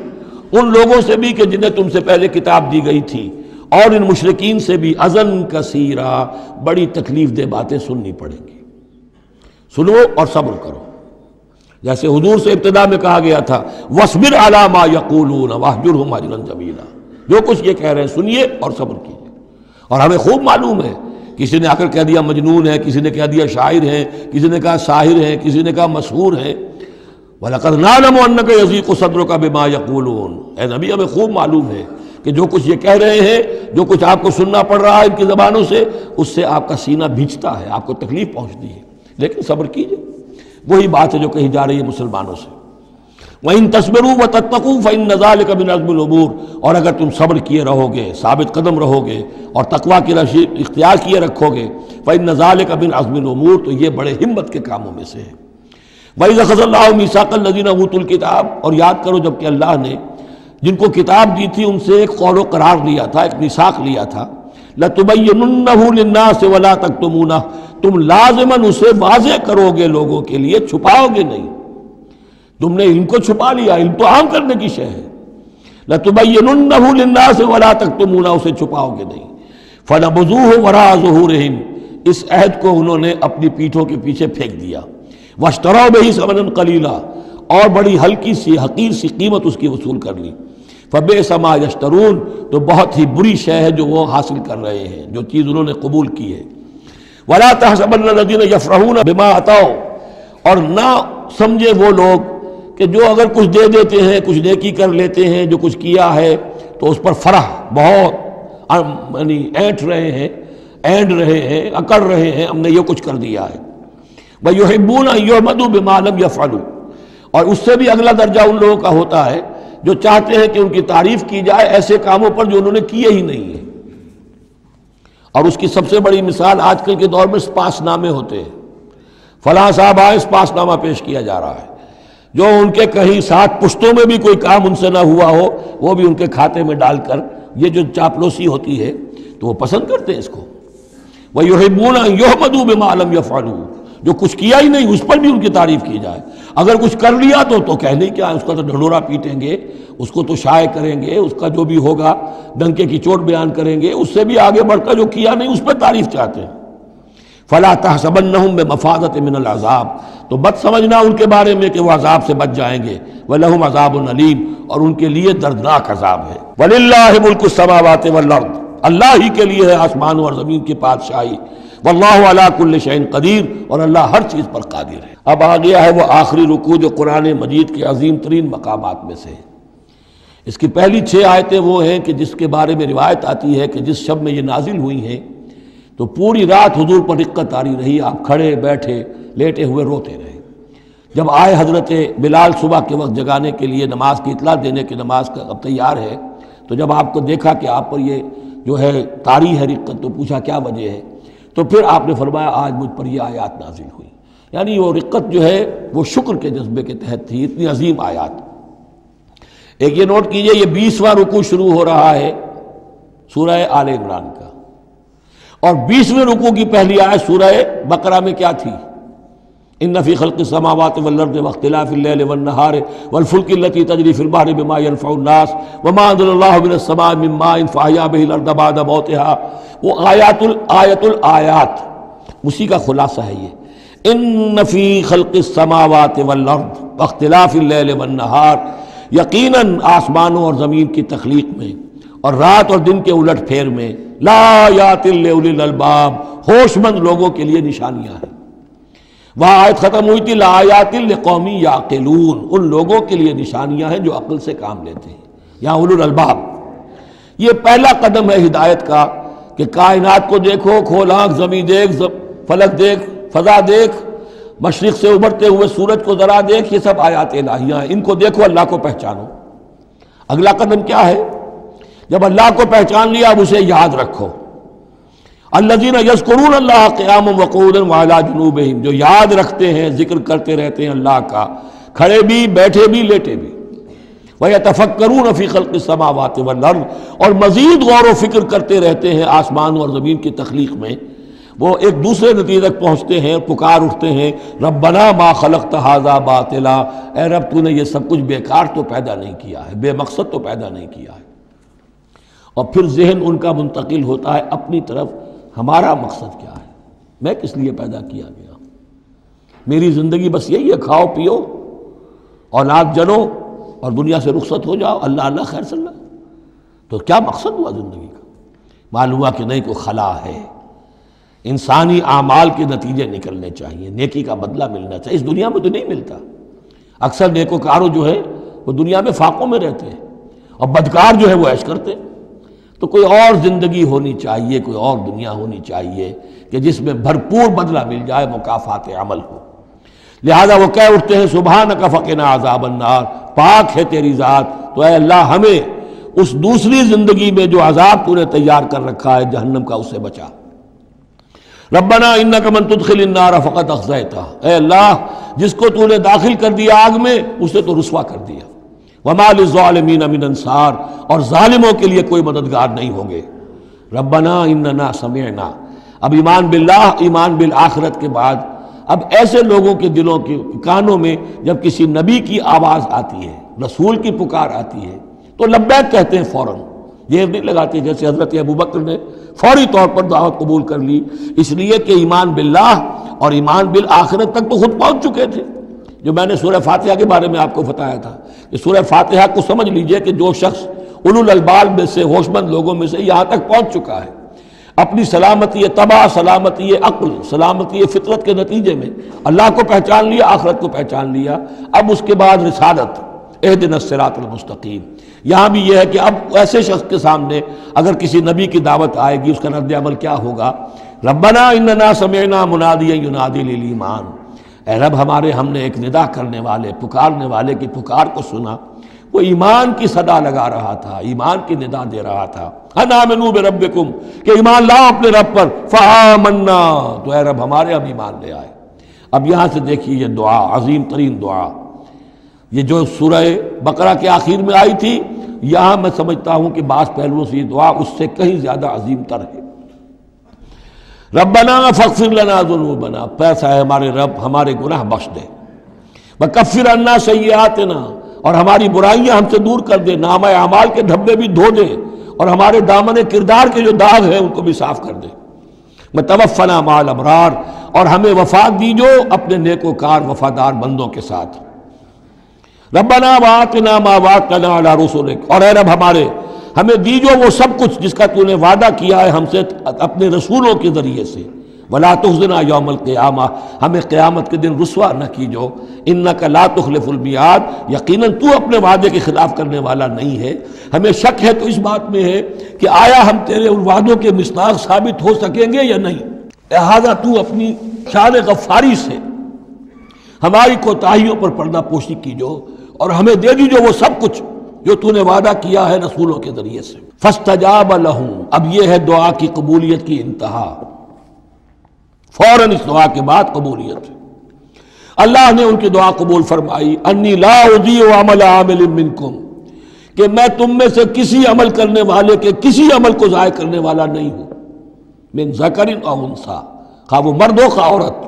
ان لوگوں سے بھی کہ جنہیں تم سے پہلے کتاب دی گئی تھی، اور ان مشرکین سے بھی اذًا کثیرا، بڑی تکلیف دہ باتیں سننی پڑیں گی۔ سنو اور صبر کرو، جیسے حضور سے ابتدا میں کہا گیا تھا وَاصْبِرْ عَلَىٰ مَا يَقُولُونَ وَاهْجُرْهُمْ هَجْرًا جَمِيلًا، جو کچھ یہ کہہ رہے ہیں سنیے اور صبر کیجیے۔ اور ہمیں خوب معلوم ہے، کسی نے آ کر کہہ دیا مجنون ہے، کسی نے کہہ دیا شاعر ہے، کسی نے کہا ساحر ہے، کسی نے کہا مسحور ہے۔ وَلَقَدْ نَعْلَمُ أَنَّكَ يَضِيقُ صَدْرُكَ بِمَا يَقُولُونَ، اے نبی ہمیں خوب معلوم ہے کہ جو کچھ یہ کہہ رہے ہیں، جو کچھ آپ کو سننا پڑ رہا ہے ان کی زبانوں سے، اس سے آپ کا سینہ بھیجتا ہے، آپ کو تکلیف پہنچتی ہے، لیکن صبر کیجیے۔ وہی بات ہے جو کہی جا رہی ہے مسلمانوں سے۔ وَإِن تَصْبِرُوا وَتَتَّقُوا فَإِنَّ ذَلِكَ مِنْ عَزْمِ الْأُمُورِ، اور اگر تم صبر کیے رہو گے، ثابت قدم رہو گے اور تقویٰ کی راہ اختیار کیے رکھو گے، فَإِنَّ ذَلِكَ مِنْ عَزْمِ الْأُمُورِ، تو یہ بڑے ہمت کے کاموں میں سے ہے۔ وَإِذْ أَخَذَ اللَّهُ مِيثَاقَ الَّذِينَ أُوتُوا الْكِتَابَ، اور یاد کرو جب کہ اللہ نے جن کو کتاب دی تھی ان سے ایک قول و قرار لیا تھا، ایک میثاق لیا تھا، لَتُبَيِّنُنَّهُ لِلنَّاسِ وَلَا تَكْتُمُونَهُ، تم لازماً اسے واضح کرو گے لوگوں کے لیے، چھپاؤ گے نہیں۔ تم نے علم کو چھپا لیا، علم تو عام کرنے کی شے ہے۔ لَتُبَيِّنُنَّهُ لِلنَّاسِ وَلَا تَكْتُمُونَهُ، اسے چھپاؤ گے نہیں۔ فَنَبَذُوهُ وَرَاءَ ظُهُورِهِمْ، اس عہد کو انہوں نے اپنی پیٹھوں کے پیچھے پھینک دیا۔ وَاشْتَرَوْا بِهِ ثَمَنًا قَلِيلًا، اور بڑی ہلکی سی حقیر سی قیمت اس کی وصول کر لی۔ فَبِئْسَ مَا يَشْتَرُونَ، تو بہت ہی بری شے ہے جو وہ حاصل کر رہے ہیں، جو چیز انہوں نے قبول کی ہے۔ وَلَا تَحْسَبَنَّ الَّذِينَ يَفْرَحُونَ بِمَا أَتَوْا، اور نہ سمجھے وہ لوگ کہ جو اگر کچھ دے دیتے ہیں، کچھ نیکی کر لیتے ہیں، جو کچھ کیا ہے تو اس پر فرح بہت یعنی اینٹ رہے ہیں، اینڈ رہے ہیں، اکڑ رہے ہیں، ہم نے یہ کچھ کر دیا ہے۔ وَيُحِبُّونَ أَن يُحْمَدُوا بِمَا لَمْ يَفْعَلُوا، اور اس سے بھی اگلا درجہ ان لوگوں کا ہوتا ہے جو چاہتے ہیں کہ ان کی تعریف کی جائے ایسے کاموں پر جو انہوں نے کیے ہی نہیں ہیں۔ اور اس کی سب سے بڑی مثال آج کل کے دور میں سپاس نامے ہوتے ہیں، فلاں صاحب آئے سپاس نامہ پیش کیا جا رہا ہے، جو ان کے کہیں 7 پشتوں میں بھی کوئی کام ان سے نہ ہوا ہو وہ بھی ان کے کھاتے میں ڈال کر، یہ جو چاپلوسی ہوتی ہے تو وہ پسند کرتے ہیں اس کو۔ وَيُحِبُّونَ أَن يُحْمَدُوا بِمَا لَمْ يَفْعَلُوا، جو کچھ کیا ہی نہیں اس پر بھی ان کی تعریف کی جائے، اگر کچھ کر لیا تو کہنے کیا، اس کا تو ڈھنڈورا پیٹیں گے، اس کو تو شائع کریں گے، اس کا جو بھی ہوگا ڈنکے کی چوٹ بیان کریں گے، اس سے بھی آگے بڑھ کر جو کیا نہیں اس پر تعریف چاہتے ہیں۔ فَلَا تَحْسَبَنَّهُمْ بِمَفَازَةٍ مِّنَ الْعَذَابِ، تو مت سمجھنا ان کے بارے میں کہ وہ عذاب سے بچ جائیں گے۔ وَلَهُمْ عَذَابٌ أَلِيمٌ، اور ان کے لیے دردناک عذاب ہے۔ وَلِلَّهِ مُلْكُ السَّمَاوَاتِ وَالْأَرْضِ، اللہ ہی کے لیے ہے آسمانوں اور زمین کی بادشاہی۔ واللہ علی کل شیء قدیر، اور اللہ ہر چیز پر قادر ہے۔ اب آ گیا ہے وہ آخری رکوع جو قرآن مجید کے عظیم ترین مقامات میں سے ہے۔ اس کی پہلی 6 آیتیں وہ ہیں کہ جس کے بارے میں روایت آتی ہے کہ جس شب میں یہ نازل ہوئی ہیں تو پوری رات حضور پر رقت آری رہی، آپ کھڑے بیٹھے لیٹے ہوئے روتے رہے۔ جب آئے حضرت بلال صبح کے وقت جگانے کے لیے، نماز کی اطلاع دینے کہ نماز کا اب تیار ہے، تو جب آپ کو دیکھا کہ آپ پر یہ جو ہے طاری ہے رقت، تو پوچھا کیا وجہ ہے؟ تو پھر آپ نے فرمایا آج مجھ پر یہ آیات نازل ہوئی۔ یعنی وہ رقت جو ہے وہ شکر کے جذبے کے تحت تھی، اتنی عظیم آیات۔ ایک یہ نوٹ کیجئے، یہ 20واں رکوع شروع ہو رہا ہے سورہ آل عمران کا، اور 20ویں رکوع کی پہلی آیت سورہ بقرہ میں کیا تھی؟ ان فی خلق السماوات والارض واختلاف اللیل والنہار والفلک التی تجری فی البحر بما ينفع الناس وما انزل اللہ من السماء من ماء فاحیا به الارض بعد موتها، وہ آیت الآیات، اسی کا خلاصہ ہے یہ۔ ان فی خلق السماوات والارض واختلاف اللیل والنہار، یقیناً آسمانوں اور زمین کی تخلیق میں اور رات اور دن کے الٹ پھیر میں، لآیات لأولی الالباب، ہوش مند لوگوں کے لیے نشانیاں ہیں۔ وہاں آیت ختم ہوئی تھی لآیات لقوم یعقلون، ان لوگوں کے لیے نشانیاں ہیں جو عقل سے کام لیتے ہیں، یہاں اولو الالباب۔ یہ پہلا قدم ہے ہدایت کا کہ کائنات کو دیکھو، کھول آنکھ، زمین دیکھ، فلک دیکھ، فضا دیکھ، مشرق سے ابھرتے ہوئے سورج کو ذرا دیکھ، یہ سب آیات الہیہ ہیں، ان کو دیکھو، اللہ کو پہچانو۔ اگلا قدم کیا ہے؟ جب اللہ کو پہچان لیا اب اسے یاد رکھو۔ الذین یذکرون اللہ قیاما وقعودا وعلی جنوبہم، جو یاد رکھتے ہیں، ذکر کرتے رہتے ہیں اللہ کا، کھڑے بھی، بیٹھے بھی، لیٹے بھی۔ ویتفکرون فی خلق السماوات والارض، اور مزید غور و فکر کرتے رہتے ہیں آسمان اور زمین کی تخلیق میں۔ وہ ایک دوسرے نتیجے تک پہنچتے ہیں، پکار اٹھتے ہیں، ربنا ما خلقت ھذا باطلا، اے رب تو نے یہ سب کچھ بیکار تو پیدا نہیں کیا ہے، بے مقصد تو پیدا نہیں کیا ہے۔ اور پھر ذہن ان کا منتقل ہوتا ہے اپنی طرف، ہمارا مقصد کیا ہے، میں کس لیے پیدا کیا گیا، میری زندگی بس یہی ہے، کھاؤ پیو، اولاد جنو اور دنیا سے رخصت ہو جاؤ، اللہ اللہ خیر صلی اللہ۔ تو کیا مقصد ہوا زندگی کا؟ معلوم ہوا کہ نہیں، کوئی خلا ہے، انسانی اعمال کے نتیجے نکلنے چاہیے، نیکی کا بدلہ ملنا چاہیے۔ اس دنیا میں تو نہیں ملتا، اکثر نیکوکاروں جو ہے وہ دنیا میں فاقوں میں رہتے ہیں، اور بدکار جو ہے وہ عیش کرتے ہیں۔ تو کوئی اور زندگی ہونی چاہیے، کوئی اور دنیا ہونی چاہیے کہ جس میں بھرپور بدلہ مل جائے، مکافات عمل ہو۔ لہذا وہ کہہ اٹھتے ہیں سبحانک فقنا عذاب النار، پاک ہے تیری ذات، تو اے اللہ ہمیں اس دوسری زندگی میں جو عذاب تو نے تیار کر رکھا ہے جہنم کا، اس سے بچا۔ ربنا انک من تدخل النار فقد اخزیتہ، اے اللہ جس کو تو نے داخل کر دیا آگ میں، اسے تو رسوا کر دیا۔ وما للظالمین من انصار، اور ظالموں کے لیے کوئی مددگار نہیں ہوں گے۔ ربنا اننا سمعنا، اب ایمان باللہ، ایمان بالآخرت کے بعد اب ایسے لوگوں کے دلوں کے کانوں میں جب کسی نبی کی آواز آتی ہے، رسول کی پکار آتی ہے، تو لبیک کہتے ہیں فوراً، یہ نہیں لگاتے جیسے حضرت ابوبکر نے فوری طور پر دعوت قبول کر لی، اس لیے کہ ایمان باللہ اور ایمان بالآخرت تک تو خود پہنچ چکے تھے۔ جو میں نے سورہ فاتحہ کے بارے میں آپ کو بتایا تھا کہ سورہ فاتحہ کو سمجھ لیجئے کہ جو شخص اولو الالباب میں سے، ہوش مند لوگوں میں سے یہاں تک پہنچ چکا ہے، اپنی سلامتی طبع، سلامتی عقل، سلامتی فطرت کے نتیجے میں اللہ کو پہچان لیا، آخرت کو پہچان لیا، اب اس کے بعد رسالت، اہدنا الصراط المستقیم۔ یہاں بھی یہ ہے کہ اب ایسے شخص کے سامنے اگر کسی نبی کی دعوت آئے گی، اس کا رد عمل کیا ہوگا؟ ربنا اننا سمعنا منادیا ینادی للایمان، اے رب ہم نے ایک ندا کرنے والے، پکارنے والے کی پکار کو سنا، وہ ایمان کی صدا لگا رہا تھا، ایمان کی ندا دے رہا تھا، ان آمنوا بربکم، کہ ایمان لاؤ اپنے رب پر، فآمنا، تو اے رب ہمارے اب ایمان لے آئے۔ اب یہاں سے دیکھیے یہ دعا، عظیم ترین دعا، یہ جو سورہ بقرہ کے آخر میں آئی تھی، یہاں میں سمجھتا ہوں کہ بعض پہلوؤں سے یہ دعا اس سے کہیں زیادہ عظیم تر ہے۔ ربنا فاغفر لنا ذنوبنا، پیسا ہے ہمارے رب ہمارے گناہ بخش دے، وکفر عنا سیئاتنا، اور ہماری برائیاں ہم سے دور کر دے، نامہ اعمال کے دھبے بھی دھو دے، اور ہمارے دامن کردار کے جو داغ ہیں ان کو بھی صاف کر دے۔ وتوفنا مع الابرار، اور ہمیں وفات دیجو اپنے نیکوکار وفادار بندوں کے ساتھ۔ ربنا وآتنا ما وعدتنا علی رسلک، اور اے رب ہمیں دیجو وہ سب کچھ جس کا تو نے وعدہ کیا ہے ہم سے اپنے رسولوں کے ذریعے سے۔ ولا تخزنا یوم القیامہ، ہمیں قیامت کے دن رسوا نہ کیجو، انک لا تخلف المیعاد، یقیناً تو اپنے وعدے کے خلاف کرنے والا نہیں ہے۔ ہمیں شک ہے تو اس بات میں ہے کہ آیا ہم تیرے ان وعدوں کے مصداق ثابت ہو سکیں گے یا نہیں، لہذا تو اپنی شان غفاری سے ہماری کوتاہیوں پر پردہ پوشی کیجو، اور ہمیں دے دیجو وہ سب کچھ جو تو نے وعدہ کیا ہے رسولوں کے ذریعے سے۔ فاستجاب لہم، اب یہ ہے دعا کی قبولیت کی انتہا، فوراً اس دعا کے بعد قبولیت۔ اللہ نے ان کی دعا قبول فرمائی، انی لا اضیع عمل عامل منکم، کہ میں تم میں سے کسی عمل کرنے والے کے کسی عمل کو ضائع کرنے والا نہیں ہوں، من ذکر او انثی، خواہ وہ مرد ہو خواہ عورت،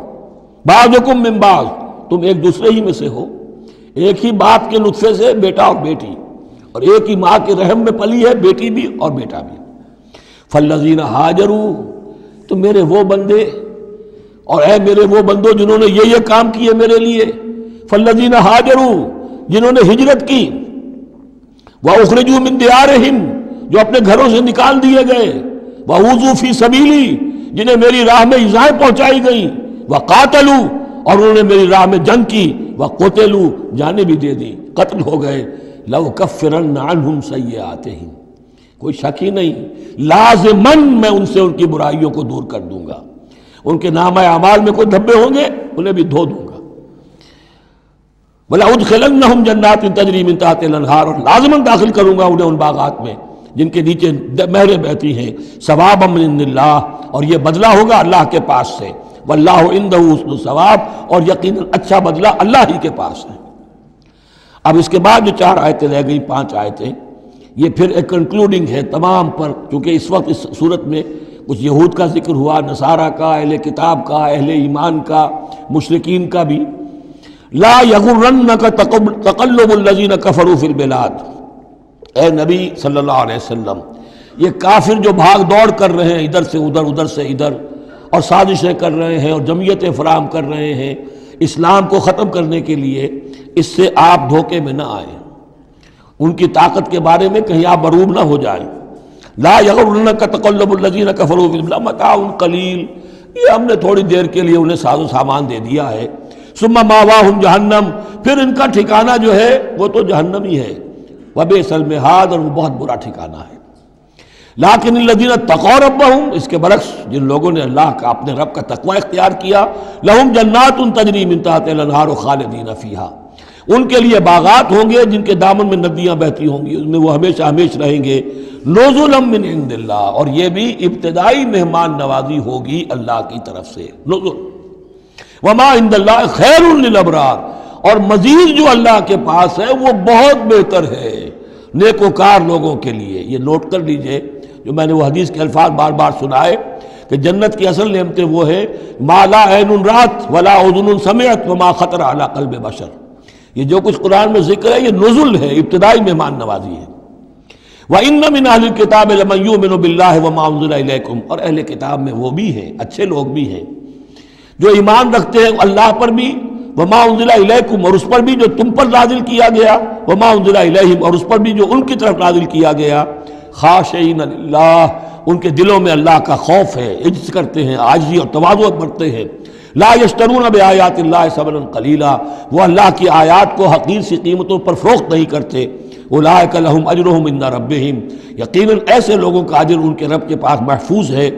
بعضکم من بعض، تم ایک دوسرے ہی میں سے ہو، ایک ہی باپ کے نطفے سے بیٹا اور بیٹی، اور ایک ہی ماں کے رحم میں پلی ہے بیٹی بھی اور بیٹا بھی۔ فالذین ہاجروا، تو میرے وہ بندے اور اے میرے وہ بندوں جنہوں نے یہ کام کیے میرے لیے، فالذین ہاجروا، جنہوں نے ہجرت کی، وَأُخْرِجُوا مِن دِيَارِهِمْ، جو اپنے گھروں سے نکال دیے گئے، وَأُوذُوا فِي سَبِيلِي، جنہیں میری راہ میں ایذائیں پہنچائی گئیں، وَقَاتَلُوا، اور انہوں نے میری راہ میں جنگ کی، وَقُتِلُوا، جانیں بھی دے دی، قتل ہو گئے، لَأُكَفِّرَنَّ عَنْهُمْ سَيِّئَاتِهِمْ، کوئی شک ہی نہیں، لازماً میں ان سے ان کی برائیوں کو دور کر دوں گا، ان کے نامہ اعمال میں کوئی دھبے ہوں گے انہیں بھی دھو دوں گا، وَلَأُدْخِلَنَّهُمْ جَنَّاتٍ تَجْرِي مِن تَحْتِهَا الْأَنْهَارُ، اور لازماً داخل کروں گا انہیں ان باغات میں جن کے نیچے نہریں بہتی ہیں، ثوابا من عند اللہ، اور یہ بدلہ ہوگا اللہ کے پاس سے، واللہ عنده حسن الثواب، اور یقیناً اچھا بدلہ اللہ ہی کے پاس ہے۔ اب اس کے بعد جو 4 آیتیں رہ گئیں، 5 آیتیں، یہ پھر ایک کنکلوڈنگ ہے تمام پر، کیونکہ اس وقت اس صورت میں کچھ یہود کا ذکر ہوا، نصارہ کا، اہل کتاب کا، اہل ایمان کا، مشرکین کا بھی۔ لا یغرنک تقلب الذین کفروا فی البلاد، اے نبی صلی اللہ علیہ وسلم، یہ کافر جو بھاگ دوڑ کر رہے ہیں ادھر سے ادھر ادھر سے ادھر، اور سازشیں کر رہے ہیں اور جمعیتیں فراہم کر رہے ہیں اسلام کو ختم کرنے کے لیے، اس سے آپ دھوکے میں نہ آئیں، ان کی طاقت کے بارے میں کہیں آپ مروب نہ ہو جائیں۔ لا یغرنک تقلب الذین کفروا فی البلاد متاع قلیل، یہ ہم نے تھوڑی دیر کے لیے انہیں ساز و سامان دے دیا ہے، ثم ماواہم جہنم، پھر ان کا ٹھکانہ جو ہے وہ تو جہنم ہی ہے، وبئس المہاد، اور وہ بہت برا ٹھکانہ ہے۔ لیکن الذین اتقوا ربہم، اس کے برعکس جن لوگوں نے اللہ کا اپنے رب کا تقوی اختیار کیا، لہم جنات تجری من تحتہا الانہار خالدین فیہا، ان کے لیے باغات ہوں گے جن کے دامن میں ندیاں بہتی ہوں گی، ان میں وہ ہمیشہ ہمیشہ رہیں گے، نزلا من عند اللہ، اور یہ بھی ابتدائی مہمان نوازی ہوگی اللہ کی طرف سے، نزل، وما عند اللہ خیر للابرار، اور مزید جو اللہ کے پاس ہے وہ بہت بہتر ہے نیکوکار لوگوں کے لیے۔ یہ نوٹ کر لیجئے، جو میں نے وہ حدیث کے الفاظ بار بار سنائے کہ جنت کی اصل نعمتیں وہ ہے ما لا عین رات ولا اذن سمعت وما خطر علی قلب بشر، یہ جو کچھ قرآن میں ذکر ہے یہ نزل ہے، ابتدائی مہمان نوازی ہے۔ وَإِنَّ مِنْ أَهْلِ الْكِتَابِ لَمَنْ يُؤْمِنُ بِاللَّهِ وَمَا أُنزِلَ إِلَيْكُمْ، اور اہل کتاب میں وہ بھی ہیں، اچھے لوگ بھی ہیں جو ایمان رکھتے ہیں اللہ پر بھی، وما انزل الیکم، اور اس پر بھی جو تم پر نازل کیا گیا، وما انزل الیہم، اور اس پر بھی جو ان کی طرف نازل کیا گیا، خاشعین للہ، ان کے دلوں میں اللہ کا خوف ہے، عجز کرتے ہیں، عاجزی اور تواضع برتتے ہیں، لا یشترون بآیات اللہ ثمنا قلیلا، وہ اللہ کی آیات کو حقیر سی قیمتوں پر فروخت نہیں کرتے، اولئک لہم اجرہم عند ربہم، یقیناً ایسے لوگوں کا اجر ان کے رب کے پاس محفوظ ہے،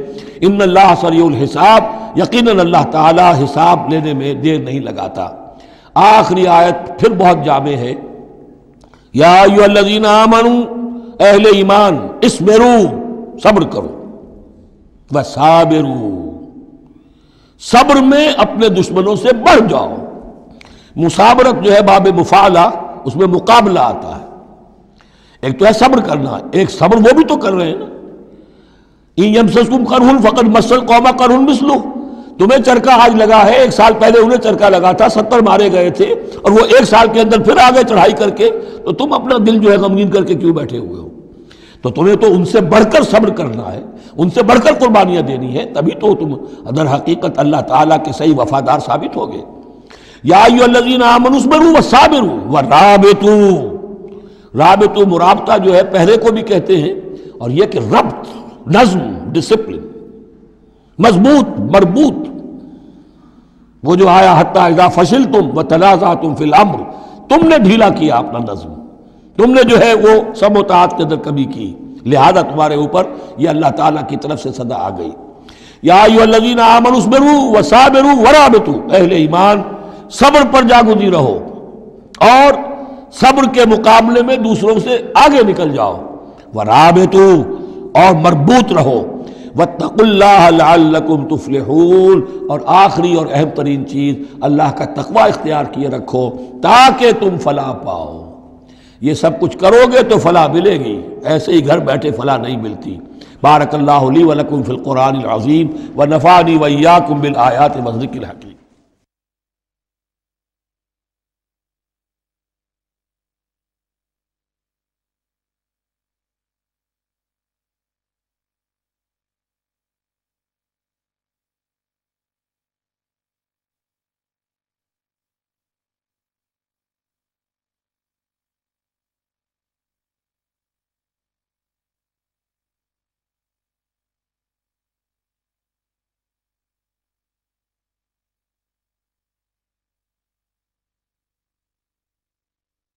ان اللہ سریع الحساب، یقیناً اللہ تعالی حساب لینے میں دیر نہیں لگاتا۔ آخری آیت پھر بہت جامع ہے، یا ایھا الذین آمنوا، اہل ایمان، اصبروا، صبر کرو، وصابروا، صبر میں اپنے دشمنوں سے بڑھ جاؤ۔ مصابرت جو ہے باب مفاعلہ، اس میں مقابلہ آتا ہے، ایک تو ہے صبر کرنا، ایک صبر وہ بھی تو کر رہے ہیں نا، ان یمسسکم قرح فقد مس القوم قرح مثلہ، تمہیں چرکا آج لگا ہے، 1 سال پہلے انہیں چرکا لگا تھا، 70 مارے گئے تھے، اور وہ 1 سال کے اندر پھر آگے چڑھائی کر کے، تو تم اپنا دل جو ہے غمگین کر کے کیوں بیٹھے ہوئے ہو؟ تو تمہیں تو ان سے بڑھ کر صبر کرنا ہے، ان سے بڑھ کر قربانیاں دینی ہے، تبھی تو تم در حقیقت اللہ تعالیٰ کے صحیح وفادار ثابت ہوگے۔ یا ایھا الذین آمنوا اصبروا وصابروا ورابطوا، رابطوا مرابطہ جو ہے پہرے کو بھی کہتے ہیں، اور یہ کہ ربط، نظم، ڈسپلن، مضبوط، مربوط، وہ جو آیا حتی اذا فشلتم وتنازعتم فی الامر، تم نے ڈھیلا کیا اپنا نظم، تم نے جو ہے وہ سم و طاعت کے اندر کمی کی، لہذا تمہارے اوپر یہ اللہ تعالیٰ کی طرف سے صدا آ گئی۔ یا ایھا الذین آمنوا اصبروا وصابروا ورابطوا، اہل ایمان صبر پر جاگزی رہو اور صبر کے مقابلے میں دوسروں سے آگے نکل جاؤ، ورابطوا اور مربوط رہو، واتقوا اللہ لعلکم تفلحون، اور آخری اور اہم ترین چیز اللہ کا تقوی اختیار کیے رکھو تاکہ تم فلاح پاؤ۔ یہ سب کچھ کرو گے تو فلاح ملے گی، ایسے ہی گھر بیٹھے فلاح نہیں ملتی۔ بارک اللہ لی ولکم فی القرآن العظیم ونفعنی وإیاکم بالآیات والذکر الحکیم۔